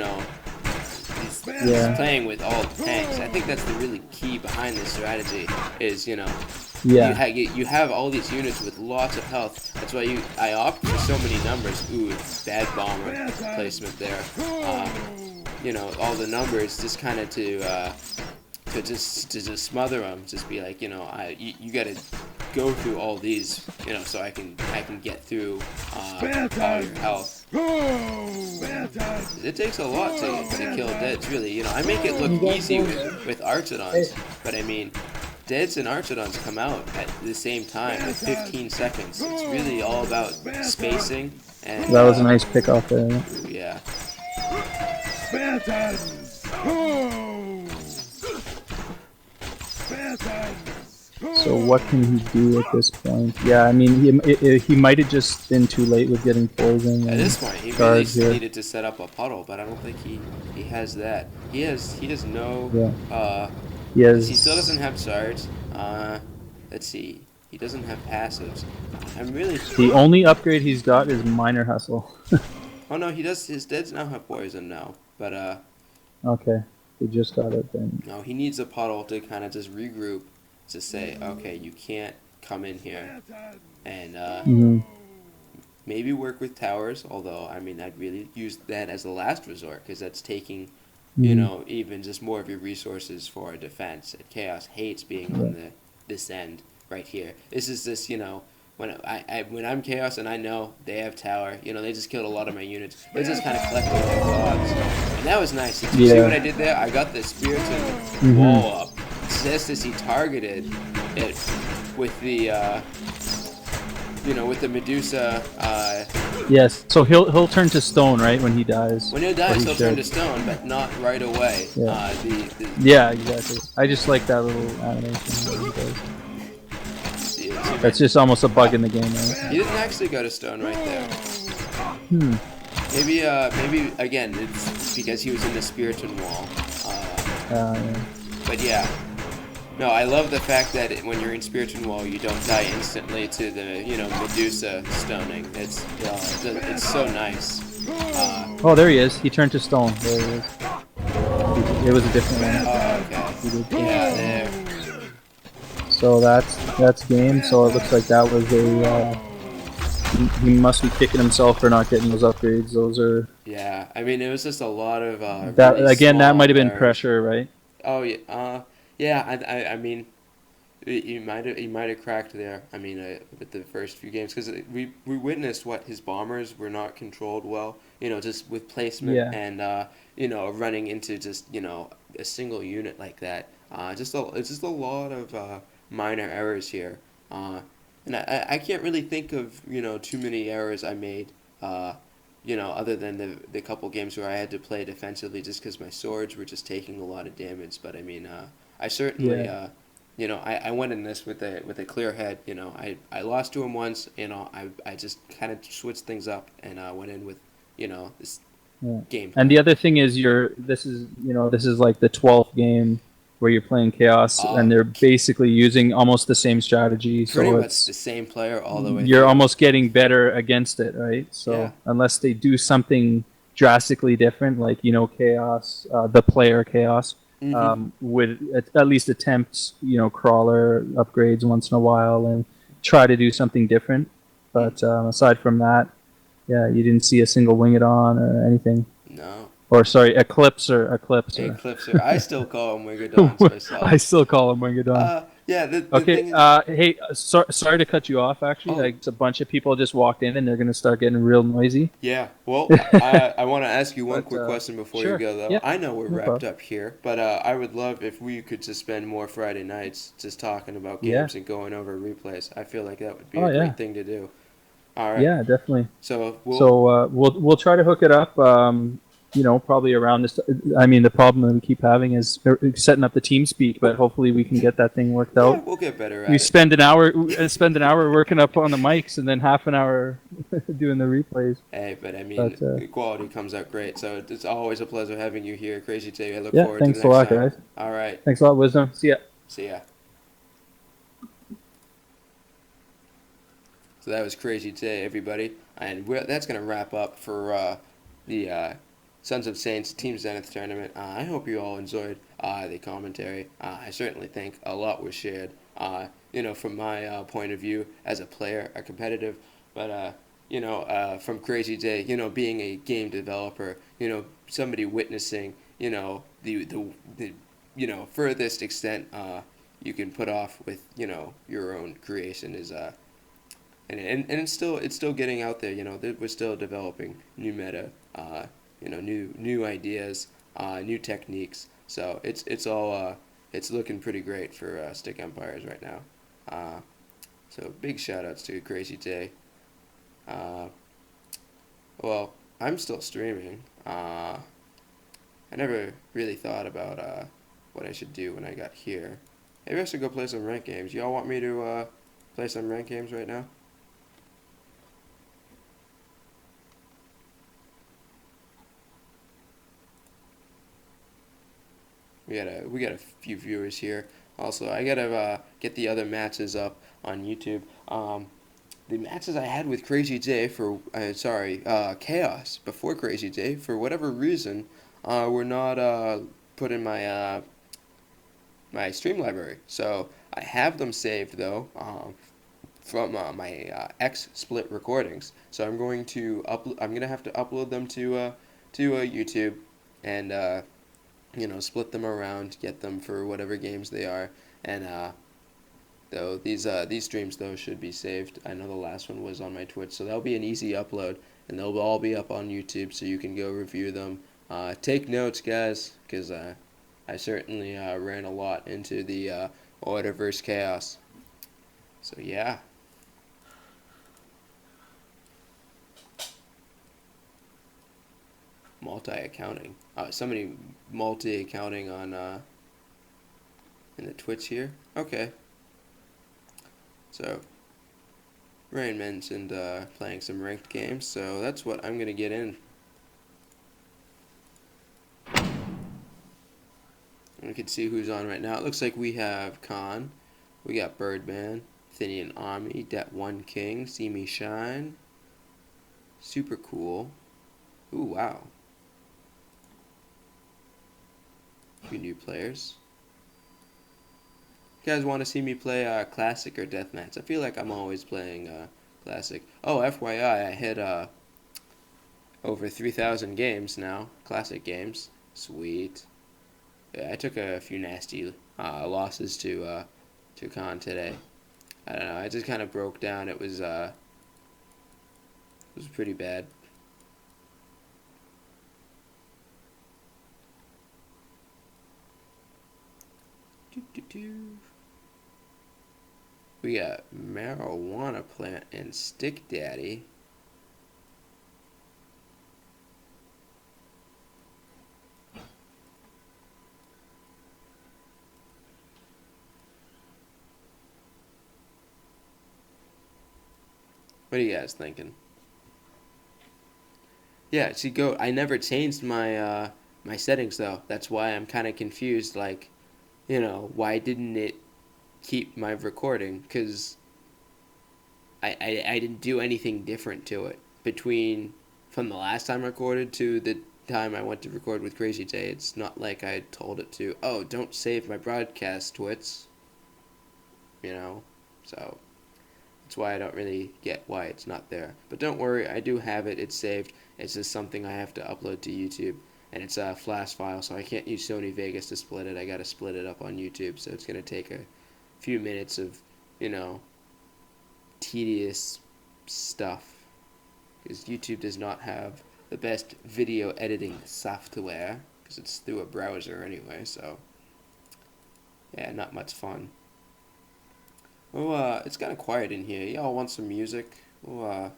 Yeah. playing with all the tanks. I think that's the really key behind this strategy is, Yeah. you have all these units with lots of health. That's why I opt for so many numbers. Ooh, bad bomber placement there. All the numbers just kind of to just smother them. Just be like, you got to go through all these, so I can get through all your health. It takes a lot to kill deads, really. I make it look easy with Archidons, but I mean, deads and Archidons come out at the same time with 15 seconds. It's really all about spacing. And That was a nice pick off there. Yeah. So what can he do at this point? Yeah, I mean, he might have just been too late with getting poison. At this point, he really needed to set up a puddle, but I don't think he has that. He has no. Yeah. He still doesn't have shards. Let's see. He doesn't have passives. I'm really. The only upgrade he's got is Minor Hustle. Oh no, he does. His deads now have poison now, but Okay, he just got it then. No, he needs a puddle to kind of just regroup, to say, okay, you can't come in here, and maybe work with towers. Although I mean, I'd really use that as a last resort because that's taking, even just more of your resources for a defense. And Chaos hates being on this end right here. This is this, when I'm Chaos and I know they have tower, they just killed a lot of my units. They're just kind of collecting their logs. And that was nice. Did you see what I did there? I got the Spiriton wall up. Just as he targeted it with the, with the Medusa. Yes, so he'll turn to stone, right, when he dies. When he dies, he'll turn to stone, but not right away. Yeah, yeah, exactly. I just like that little animation. That's just almost a bug in the game, right? He didn't actually go to stone right there. Maybe again, it's because he was in the Spiriton wall. Yeah. But yeah. No, I love the fact that when you're in Spiriton wall, you don't die instantly to the, Medusa stoning. It's so nice. Oh, there he is. He turned to stone. There he is. It was a different one. Oh, okay. Yeah, there. So that's game. So it looks like that was a. He must be kicking himself for not getting those upgrades. Those are. Yeah, I mean it was just a lot of. That really again, that might have been errors. pressure, right? Oh yeah, yeah. I mean, he might have cracked there. I mean, with the first few games because we witnessed what his bombers were not controlled well. Just with placement and running into just a single unit like that. It's just a lot of minor errors here. And I can't really think of too many errors I made. Other than the couple games where I had to play defensively just because my swords were just taking a lot of damage. But I mean, I certainly, I went in this with a clear head. I lost to him once. I just kind of switched things up and went in with, this game. And the other thing is, this is like the 12th game where you're playing Chaos, and they're basically using almost the same strategy. Pretty so much the same player all the way. You're through. almost getting better against it, right? So unless they do something drastically different, like Chaos, the player Chaos, would at least attempt crawler upgrades once in a while and try to do something different. But aside from that, you didn't see a single Wing It On or anything. No. Or sorry, Eclipser. I still call him Wigadons myself. I still call him Wigadon. Okay. Hey, sorry to cut you off. Actually, like a bunch of people just walked in and they're gonna start getting real noisy. Yeah. Well, I want to ask you one quick question before you go, though. Yeah. I know we're wrapped up here, but I would love if we could just spend more Friday nights just talking about games and going over replays. I feel like that would be a great thing to do. All right. Yeah, definitely. So we'll try to hook it up. Probably around this. I mean, the problem that we keep having is setting up the TeamSpeak, but hopefully we can get that thing worked out. We'll get better at it. We spend an hour working up on the mics, and then half an hour doing the replays. Hey, but I mean, the quality comes out great. So it's always a pleasure having you here, Crazy Tay. I look forward to the next time. Thanks a lot, guys. All right. Thanks a lot, WyzDM. See ya. See ya. So that was crazy today, everybody. And that's going to wrap up for the Sons of Saints Team Zenith tournament. I hope you all enjoyed the commentary. I certainly think a lot was shared, from my point of view as a player, a competitive, but, from Crazy J, being a game developer, somebody witnessing, the furthest extent you can put off with, your own creation is and it's still getting out there. We're still developing new meta, new ideas, new techniques. So it's looking pretty great for Stick Empires right now. So big shout outs to Crazy J. Well, I'm still streaming. I never really thought about what I should do when I got here. Maybe I should go play some ranked games. Y'all want me to play some ranked games right now? We got a few viewers here. Also, I gotta get the other matches up on YouTube. The matches I had with Crazy J for Chaos before Crazy J, for whatever reason, were not put in my stream library. So I have them saved though, from my X split recordings. So I'm gonna have to upload them to YouTube, and split them around, get them for whatever games they are, and though these streams though should be saved. I know the last one was on my Twitch, so that'll be an easy upload, and they'll all be up on YouTube, so you can go review them. Take notes, guys, because I certainly ran a lot into the Order vs. Chaos. So yeah. Multi-accounting. Somebody multi-accounting on in the Twitch here. Okay. So Rain mentioned playing some ranked games, so that's what I'm gonna get in. We can see who's on right now. It looks like we have Khan, we got Birdman, Athenian Army, Det One King, See Me Shine, super cool. Ooh, wow. A few new players. You guys want to see me play Classic or Deathmatch? I feel like I'm always playing Classic. Oh, FYI, I hit over 3,000 games now. Classic games. Sweet. Yeah, I took a few nasty losses to Khan today. I don't know. I just kind of broke down. It was pretty bad. We got Marijuana Plant and Stick Daddy. What are you guys thinking? Yeah, see, I never changed my my settings though. That's why I'm kind of confused. Like, why didn't it keep my recording? Because I didn't do anything different to it from the last time I recorded to the time I went to record with Crazy J. It's not like I told it to, oh, don't save my broadcast twits. So that's why I don't really get why it's not there. But don't worry, I do have it. It's saved. It's just something I have to upload to YouTube. And it's a flash file, so I can't use Sony Vegas to split it. I gotta split it up on YouTube, so it's gonna take a few minutes of, tedious stuff. Because YouTube does not have the best video editing software, because it's through a browser anyway, so yeah, not much fun. Oh, it's kind of quiet in here. Y'all want some music? Oh,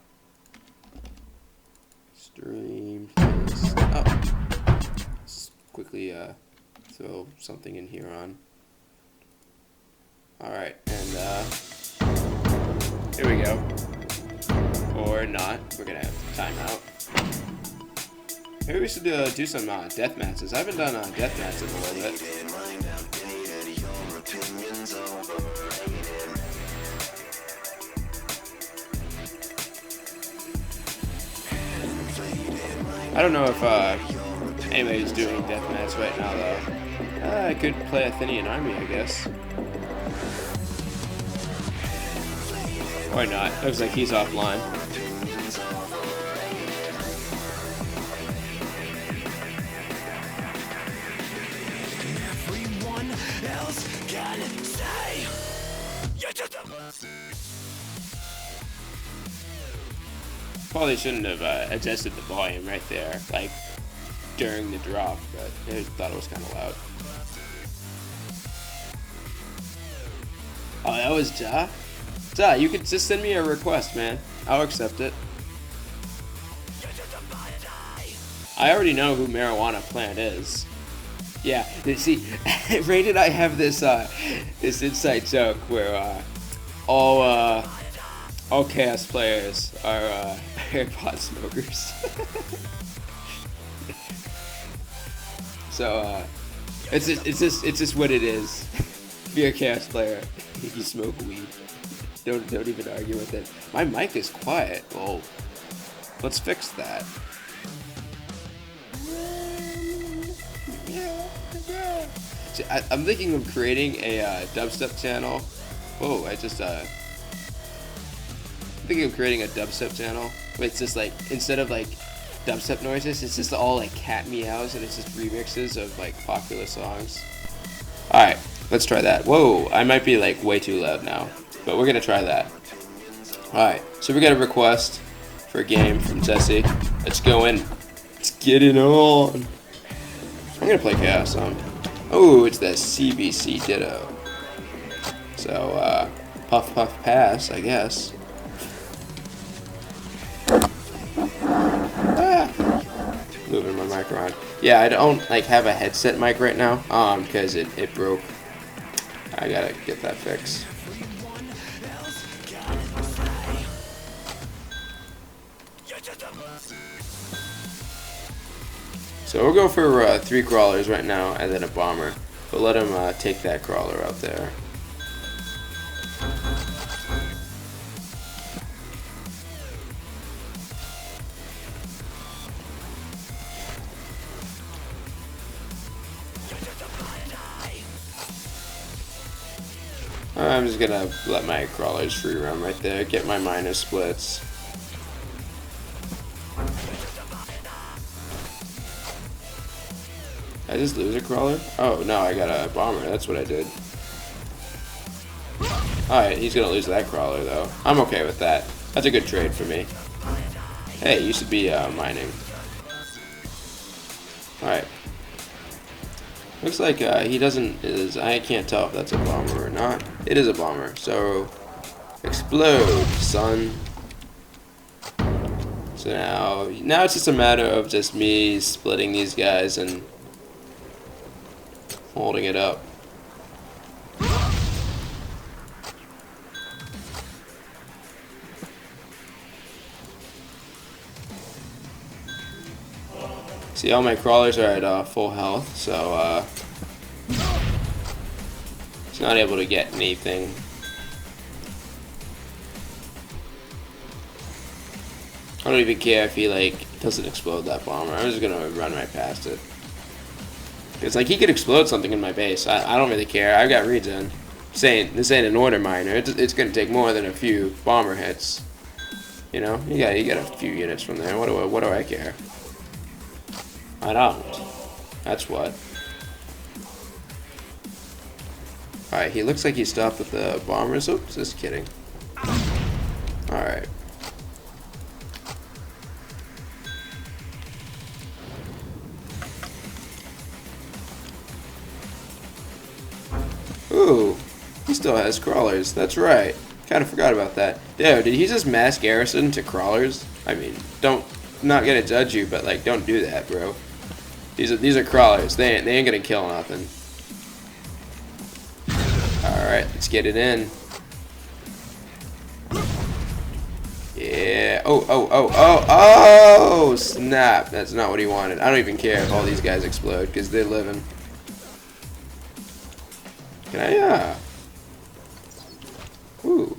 stream. Oh, let's quickly throw something in here on. All right, and here we go. Or not. We're gonna have timeout. Maybe we should do some death matches. I haven't done death matches in a little bit. I don't know if anybody's doing deathmatch right now though. I could play Athenian Army, I guess. Or not. Looks like he's offline. Everyone else can say you're just Probably shouldn't have adjusted the volume right there, like during the drop, but I thought it was kind of loud. Oh, that was Ja? Ja, you could just send me a request, man. I'll accept it. I already know who Marijuana Plant is. Yeah, see, Rated, I have this this inside joke where all Chaos players are AirPod smokers. So it's just what it is. If you're a Chaos player, you smoke weed. Don't even argue with it. My mic is quiet. Well, let's fix that. See, I'm thinking of creating a dubstep channel. Whoa, I'm thinking of creating a dubstep channel. Where it's just like, instead of like dubstep noises, it's just all like cat meows and it's just remixes of like popular songs. Alright, let's try that. Whoa, I might be like way too loud now, but we're gonna try that. Alright, so we got a request for a game from Jesse. Let's go in. Let's get it on. I'm gonna play Chaos on. Oh, it's that CBC Ditto. So, puff puff pass, I guess. Moving my mic around. Yeah, I don't like have a headset mic right now, because it broke. I gotta get that fixed. So we'll go for 3 crawlers right now and then a bomber. But let him take that crawler out there. I'm just gonna let my crawlers free roam right there, get my minor splits. Did I just lose a crawler? Oh no, I got a bomber, that's what I did. Alright, he's gonna lose that crawler though. I'm okay with that. That's a good trade for me. Hey, you should be mining. Alright. Looks like he doesn't, I can't tell if that's a bomber or not. It is a bomber, so explode, son. So now it's just a matter of just me splitting these guys and holding it up. See, all my crawlers are at full health, so he's not able to get anything. I don't even care if he like doesn't explode that bomber. I'm just gonna run right past it. It's like he could explode something in my base. I don't really care. I've got regen. This ain't an order miner. It's gonna take more than a few bomber hits. You know, you got a few units from there. What do I care? I don't. That's what. Alright, he looks like he stopped with the bombers. Oops, just kidding. Alright. Ooh, he still has crawlers. That's right. Kind of forgot about that. Dude, did he just mass garrison to crawlers? I mean, not gonna judge you, but like, don't do that, bro. These are crawlers. They ain't gonna kill nothing. Alright, let's get it in. Yeah. Oh, snap. That's not what he wanted. I don't even care if all these guys explode, because they're living. Can I, Ooh.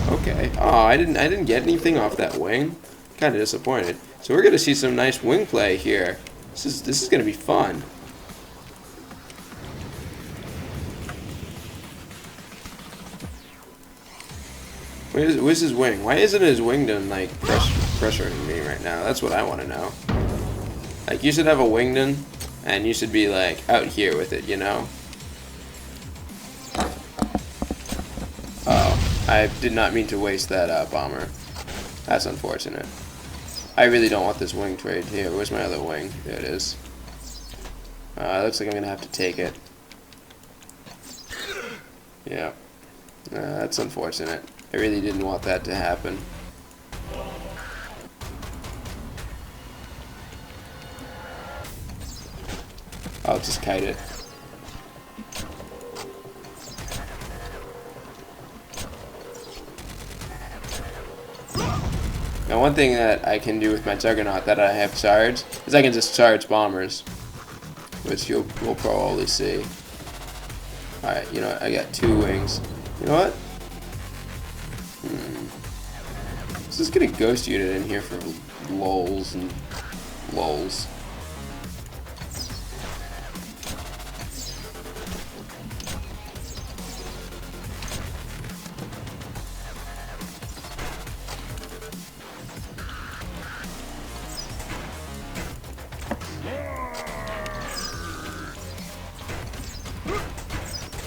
Okay. Oh, I didn't get anything off that wing. Kinda disappointed. So we're gonna see some nice wing play here. This is gonna be fun. Where's his wing? Why isn't his wingdon like pressuring me right now? That's what I want to know. Like, you should have a wingdon, and you should be like out here with it, you know? Oh, I did not mean to waste that bomber. That's unfortunate. I really don't want this wing trade here. Where's my other wing? There it is. Looks like I'm gonna have to take it. Yeah. That's unfortunate. I really didn't want that to happen. I'll just kite it. Now, one thing that I can do with my Juggernaut that I have charged is I can just charge bombers, which we'll probably see. Alright, you know what? I got 2 wings. You know what? Let's just get a ghost unit in here for lols and lols.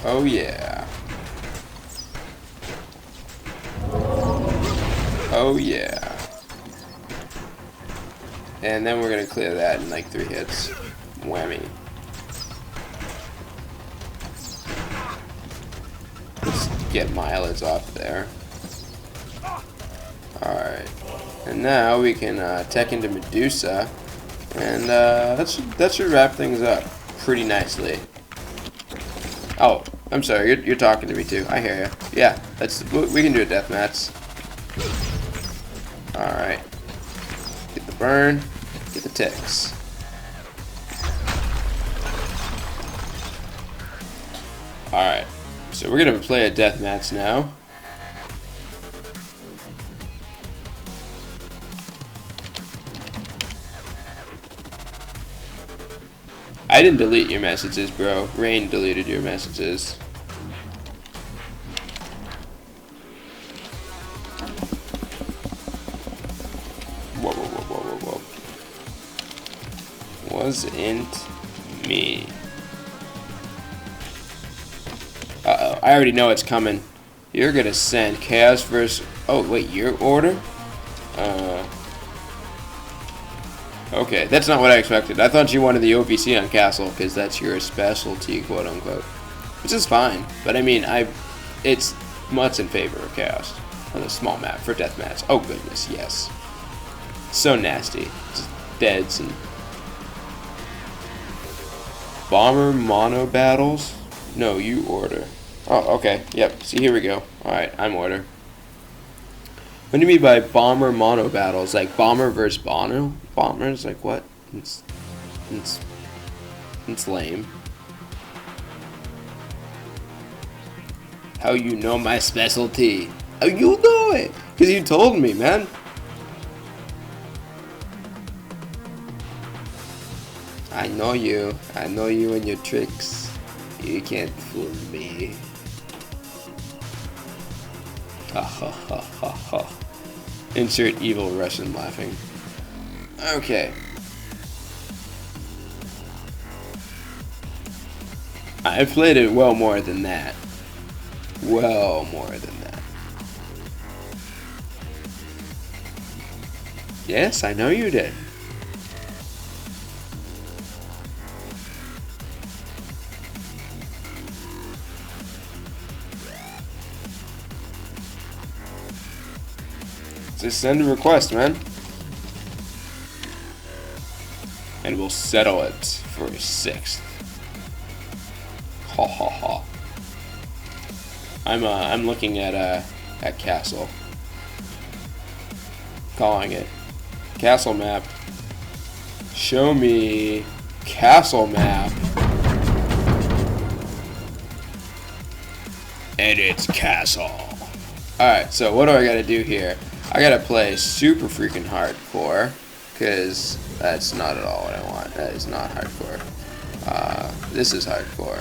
Oh yeah. Oh yeah. And then we're gonna clear that in like 3 hits. Whammy. Let's get mileage off there. Alright. And now we can tech into Medusa. And that should wrap things up pretty nicely. Oh, I'm sorry, you're talking to me too. I hear you. Yeah, we can do a deathmatch. Alright. Get the burn, get the ticks. Alright, so we're gonna play a deathmatch now. I didn't delete your messages, bro. Rain deleted your messages. Whoa, whoa, whoa, whoa, whoa, whoa. Wasn't me. Uh-oh, I already know it's coming. You're gonna send Chaos versus... Oh, wait, your order? Okay, that's not what I expected. I thought you wanted the OVC on Castle, because that's your specialty, quote-unquote. Which is fine, but I mean, it's much in favor of Chaos on a small map for deathmatch. Oh goodness, yes. So nasty. Just deads and... Bomber mono battles? No, you order. Oh, okay, yep, see, here we go. Alright, I'm order. What do you mean by bomber mono battles? Like bomber versus bono? Bombers? Like what? It's lame. How you know my specialty? How you know it? Because you told me, man. I know you. I know you and your tricks. You can't fool me. Ha ha ha ha ha. Insert evil Russian laughing. Okay. I've played it well more than that. Well more than that. Yes, I know you did. Just send a request, man. And we'll settle it for a 6th. Ha ha ha. I'm looking at Castle. Calling it. Castle map. Show me Castle map. And it's Castle. Alright, so what do I gotta do here? I gotta play super freaking hardcore. because that's not at all what I want. That is not hardcore. This is hardcore.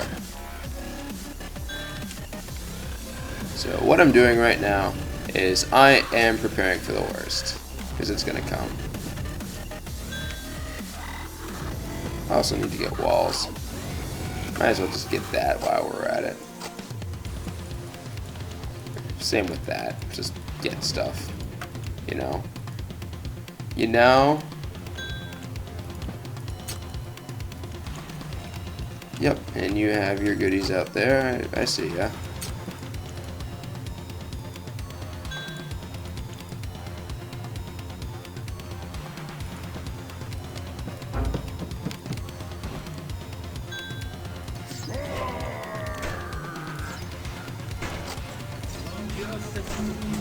So what I'm doing right now is I am preparing for the worst, because it's going to come. I also need to get walls. Might as well just get that while we're at it. Same with that. Just get stuff. You know? You know? Yep, and you have your goodies out there. I see ya.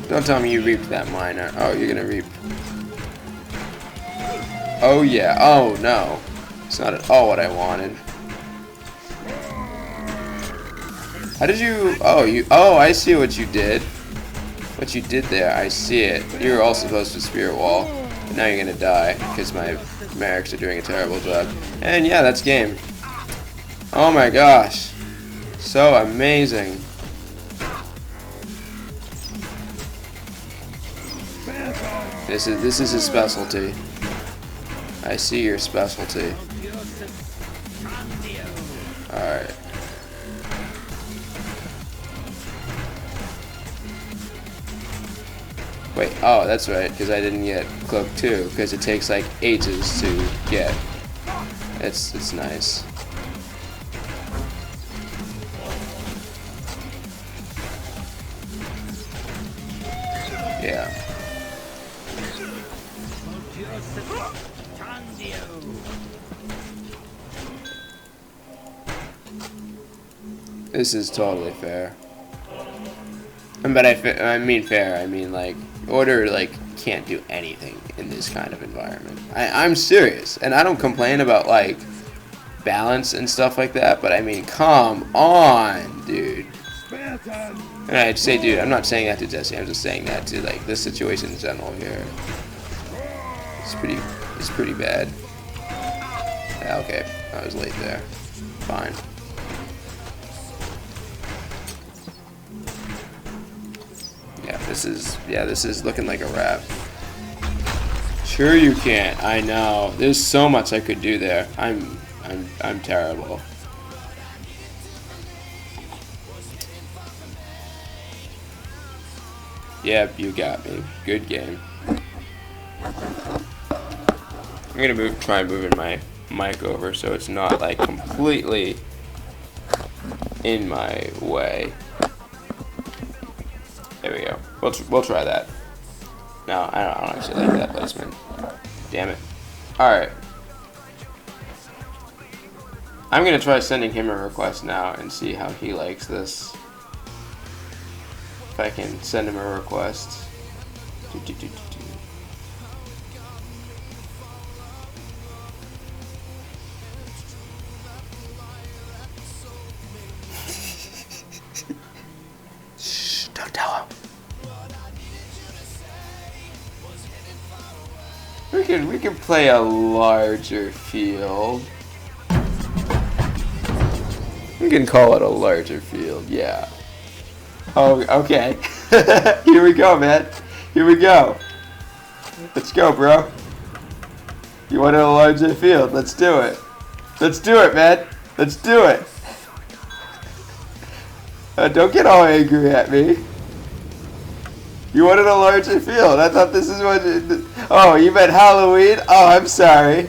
Don't tell me you reaped that miner. Oh, you're gonna reap. Oh yeah. Oh no. It's not at all what I wanted. How did you... Oh, you... Oh, I see what you did. What you did there. I see it. You were all supposed to spirit wall. But now you're gonna die because my mercs are doing a terrible job. And yeah, that's game. Oh my gosh. So amazing. This is his specialty. I see your specialty. Alright. Wait, oh, that's right, because I didn't get Cloak 2, because it takes like ages to get. It's nice. Yeah. This is totally fair. But I mean fair, I mean like, Order like can't do anything in this kind of environment. I'm serious, and I don't complain about like balance and stuff like that, but I mean, come on, dude. And I'd say, dude, I'm not saying that to Jesse, I'm just saying that to like this situation in general here. It's pretty bad. Yeah, okay, I was late there. Fine. This is looking like a wrap. Sure you can't. I know. There's so much I could do there. I'm terrible. Yep, you got me. Good game. I'm gonna try moving my mic over so it's not like completely in my way. There we go. We'll try that. No, I don't actually like that placement. Damn it. Alright. I'm gonna try sending him a request now and see how he likes this. If I can send him a request. Shh, don't tell him. We can play a larger field. We can call it a larger field, yeah. Oh, okay. Here we go, man. Here we go. Let's go, bro. You wanted a larger field? Let's do it. Let's do it, man. Let's do it. Don't get all angry at me. You wanted a larger field. I thought this is what... Oh, you meant Halloween? Oh, I'm sorry.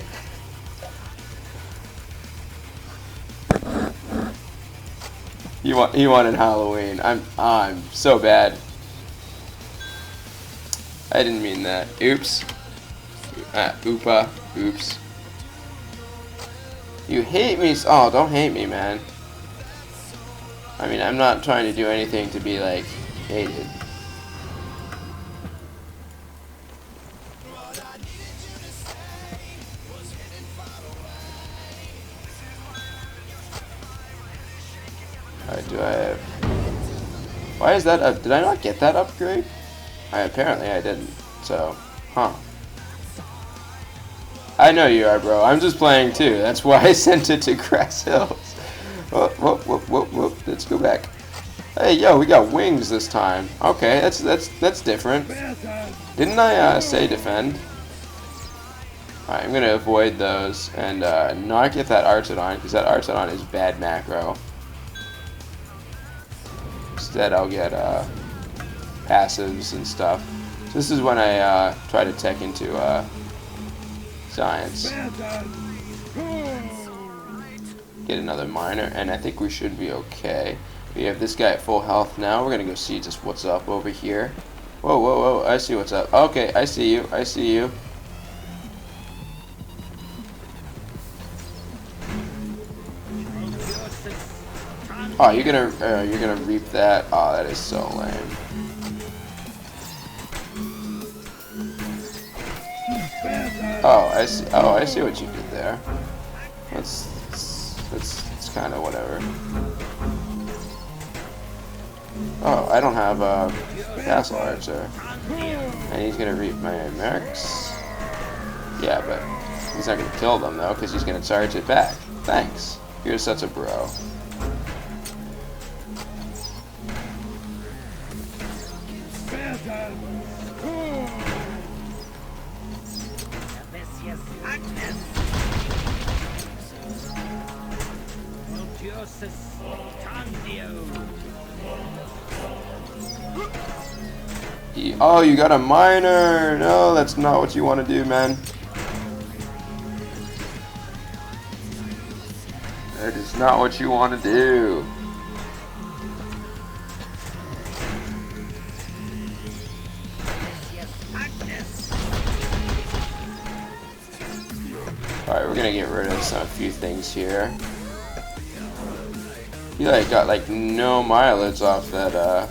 You wanted Halloween. I'm so bad. I didn't mean that. Oops. Oopa. Oops. You hate me. Oh, don't hate me, man. I mean, I'm not trying to do anything to be like hated. Alright, do I have... Why is that up? Did I not get that upgrade? Apparently I didn't. So, huh. I know you are, bro. I'm just playing too. That's why I sent it to Grass Hills. Whoop, whoop, whoop, whoop, whoop. Let's go back. Hey, yo, we got wings this time. Okay, that's different. Didn't I say defend? Alright, I'm gonna avoid those and not get that Artodon, because that Artodon is bad macro. Instead, I'll get passives and stuff. So this is when I try to tech into Science. Get another miner, and I think we should be okay. We have this guy at full health now. We're gonna go see just what's up over here. Whoa, whoa, whoa! I see what's up. Okay, I see you. I see you. Oh, you're gonna reap that. Oh, that is so lame. Oh, I see. Oh, I see what you did there. That's kind of whatever. Oh, I don't have a Castle Archer, and he's gonna reap my Mercs. Yeah, but he's not gonna kill them though, because he's gonna charge it back. Thanks. You're such a bro. Oh, you got a miner! No, that's not what you want to do, man. That is not what you want to do. Alright, we're gonna get rid of a few things here. You like got like no mileage off that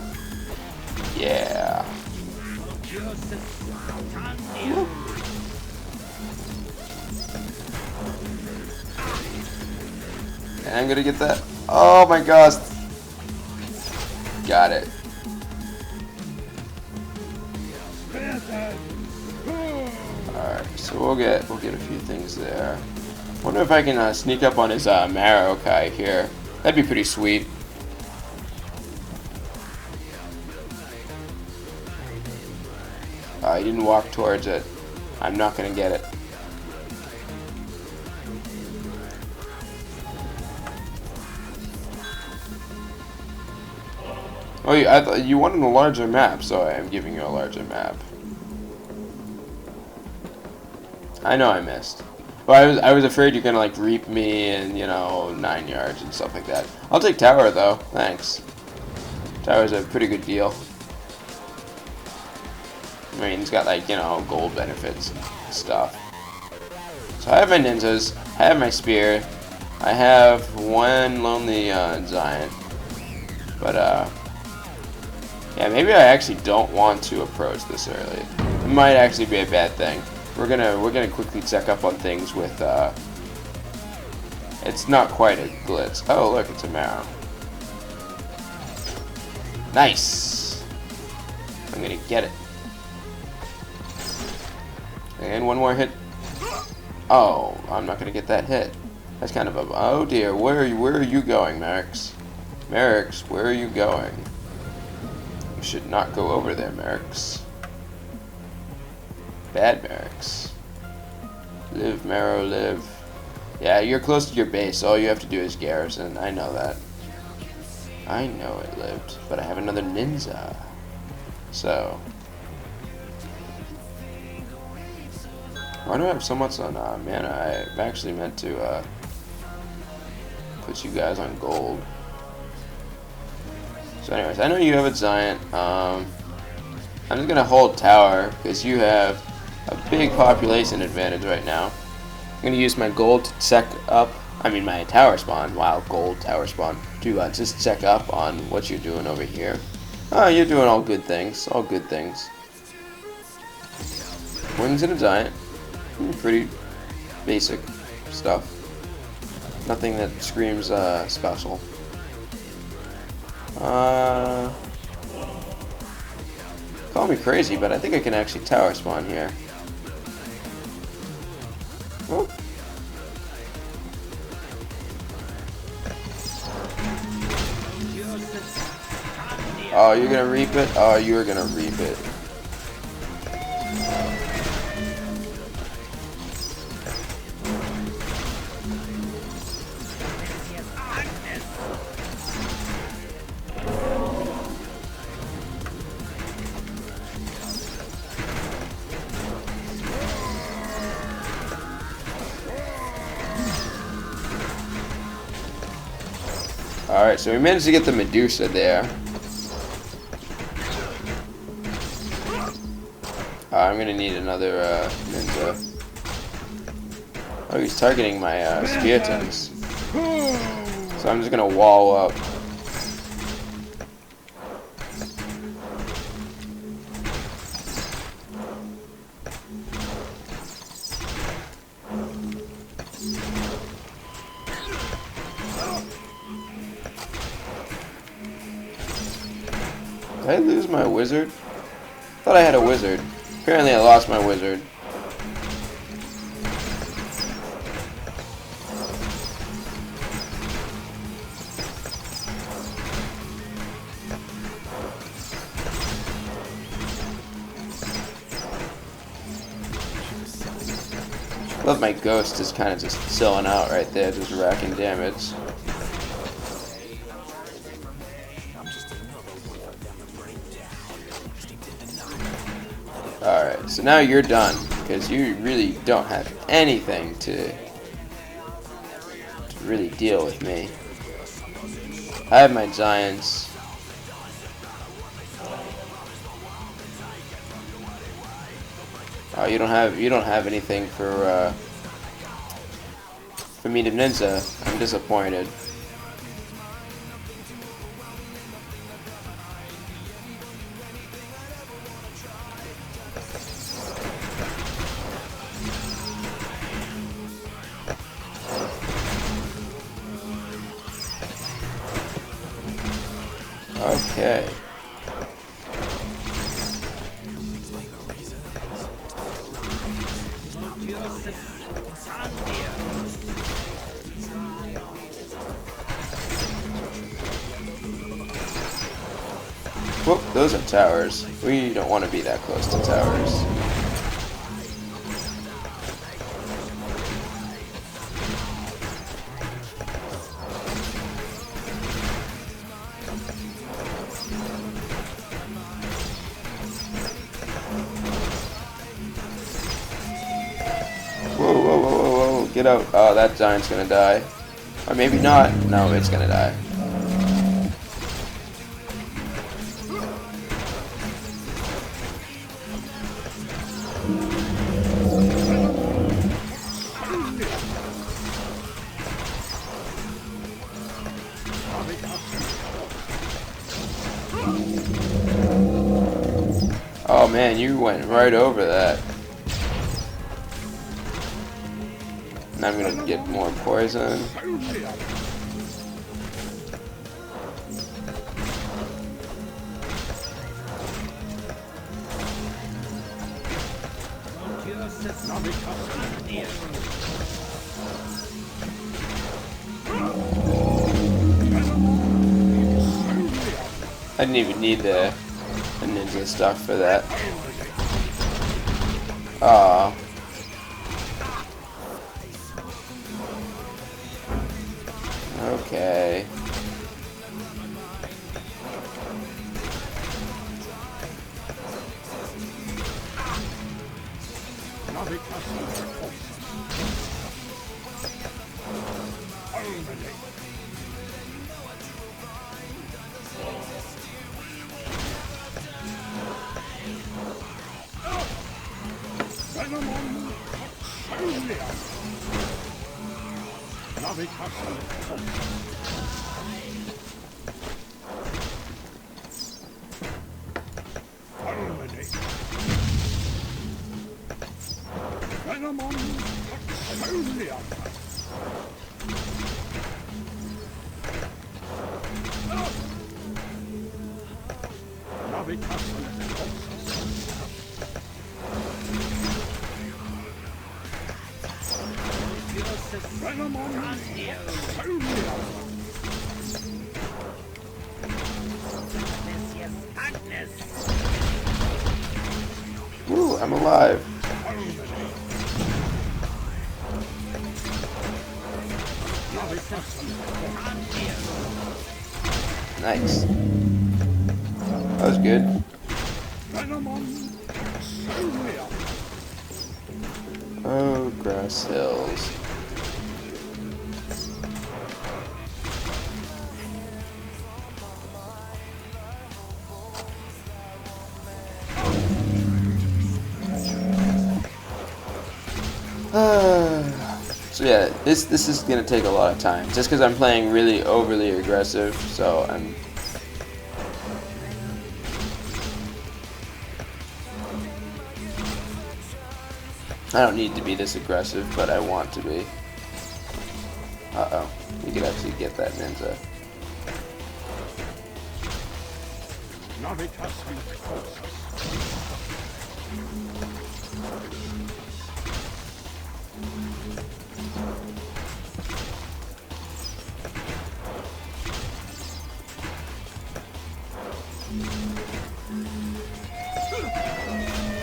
yeah. And I'm gonna get that. Oh my gosh. Got it. Alright, so we'll get a few things there. Wonder if I can sneak up on his Marokai here. That'd be pretty sweet. He didn't walk towards it. I'm not gonna get it. Oh, you wanted a larger map, so I am giving you a larger map. I know I missed. Well, I was afraid you're gonna like reap me and, you know, 9 yards and stuff like that. I'll take tower though. Thanks. Tower's a pretty good deal. I mean, it's got like, you know, gold benefits and stuff. So I have my ninjas. I have my spear. I have one lonely giant. But yeah, maybe I actually don't want to approach this early. It might actually be a bad thing. We're gonna quickly check up on things with it's not quite a glitch. Oh look, it's a marrow. Nice. I'm gonna get it. And one more hit. Oh, I'm not gonna get that hit. That's kind of a oh dear. Where are you going, Merrick's? Merrick's, where are you going? You should not go over there, Merrick's. Bad Merrick's. Live, Marrow, live. Yeah, you're close to your base. All you have to do is garrison. I know that. I know it lived, but I have another ninja. So. Why do I have so much on mana? I actually meant to put you guys on gold. So anyways, I know you have a giant. I'm just gonna hold tower because you have a big population advantage right now. I'm gonna use my gold to check up. I mean my tower spawn. Wow, gold tower spawn to just check up on what you're doing over here. Oh, you're doing all good things. All good things. Wings and a giant. Pretty basic stuff. Nothing that screams special. Call me crazy, but I think I can actually tower spawn here. Whoop. Oh, you're gonna reap it? Oh, you're gonna reap it. Alright, so we managed to get the Medusa there. I'm gonna need another ninja. Oh, he's targeting my Speartons. So I'm just gonna wall up. Did I lose my wizard? Thought I had a wizard. Apparently I lost my wizard. Love my ghost is kind of just chilling out right there, just racking damage. Alright, so now you're done, because you really don't have anything to really deal with me. I have my giants. Oh, you don't have anything for me to ninja. I'm disappointed. Okay. Whoop, those are towers. We don't want to be that close to towers. Whoa, whoa, whoa, whoa, whoa, get out. Oh, that giant's gonna die. Or maybe not. No, it's gonna die. Oh man, you went right over that. And I'm gonna get more poison. I didn't even need the ninja stuff for that. Aw. Okay. Woo, I'm alive. Nice. That was good. Oh, grass hills. So yeah, this is gonna take a lot of time, just because I'm playing really overly aggressive. So I don't need to be this aggressive, but I want to be. Uh-oh, we could actually get that ninja.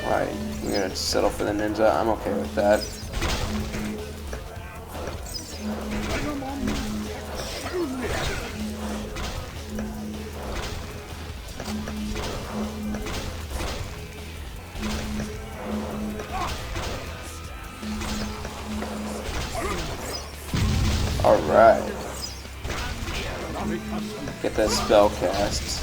Alright, we're gonna settle for the ninja. I'm okay with that. Alright. Get that spell cast.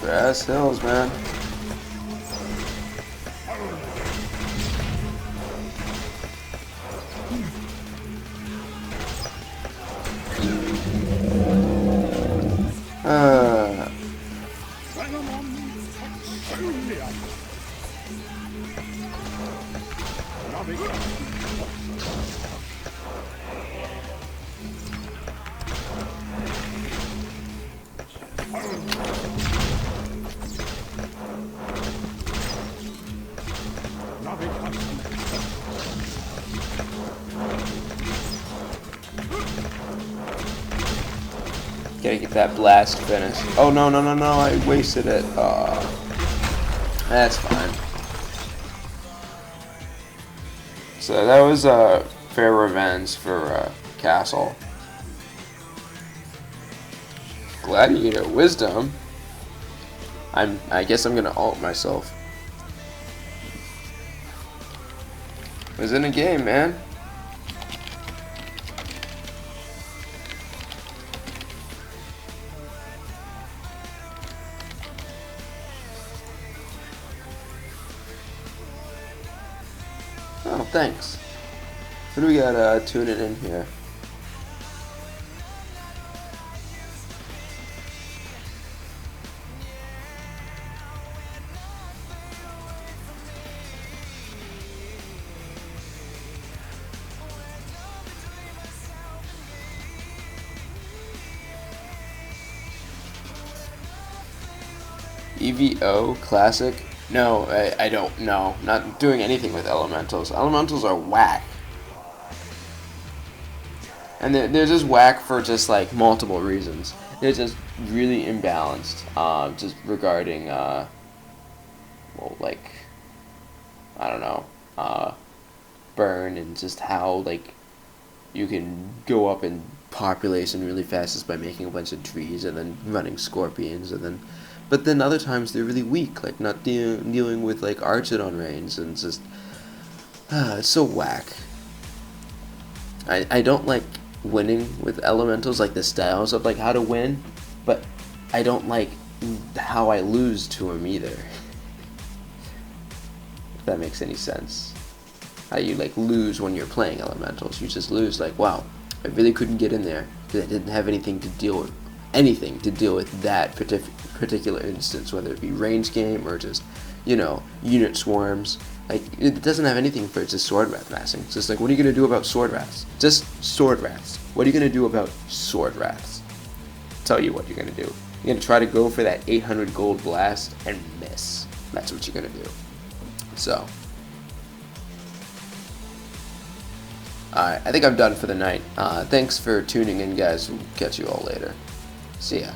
Grass hills, man. Gotta get that blast finish. Oh no, no, no, no, I wasted it. That's fine. So that was fair revenge for Castle. Gladiator Wisdom. I guess I'm gonna ult myself. Was in a game, man. Oh, thanks. Who do we got tuning in here? EVO Classic? No, I don't know. Not doing anything with elementals. Elementals are whack. And they're just whack for just like multiple reasons. They're just really imbalanced. Just regarding, well, like, I don't know, burn and just how like you can go up in population really fast just by making a bunch of trees and then running scorpions and then. But then other times they're really weak, like not dealing with like Archidon range, and it's just it's so whack. I don't like winning with elementals, like the styles of like how to win, but I don't like how I lose to them either. If that makes any sense. How you like lose when you're playing elementals, you just lose like, wow, I really couldn't get in there because I didn't have anything to deal with that particular instance, whether it be range game or just you know, unit swarms. Like, it doesn't have anything for just sword rat massing. It's just like, what are you gonna do about sword rats? Just sword rats. What are you gonna do about sword rats? Tell you what you're gonna do. You're gonna try to go for that 800 gold blast and miss. That's what you're gonna do. So, alright, I think I'm done for the night. Thanks for tuning in, guys. We'll catch you all later. See ya.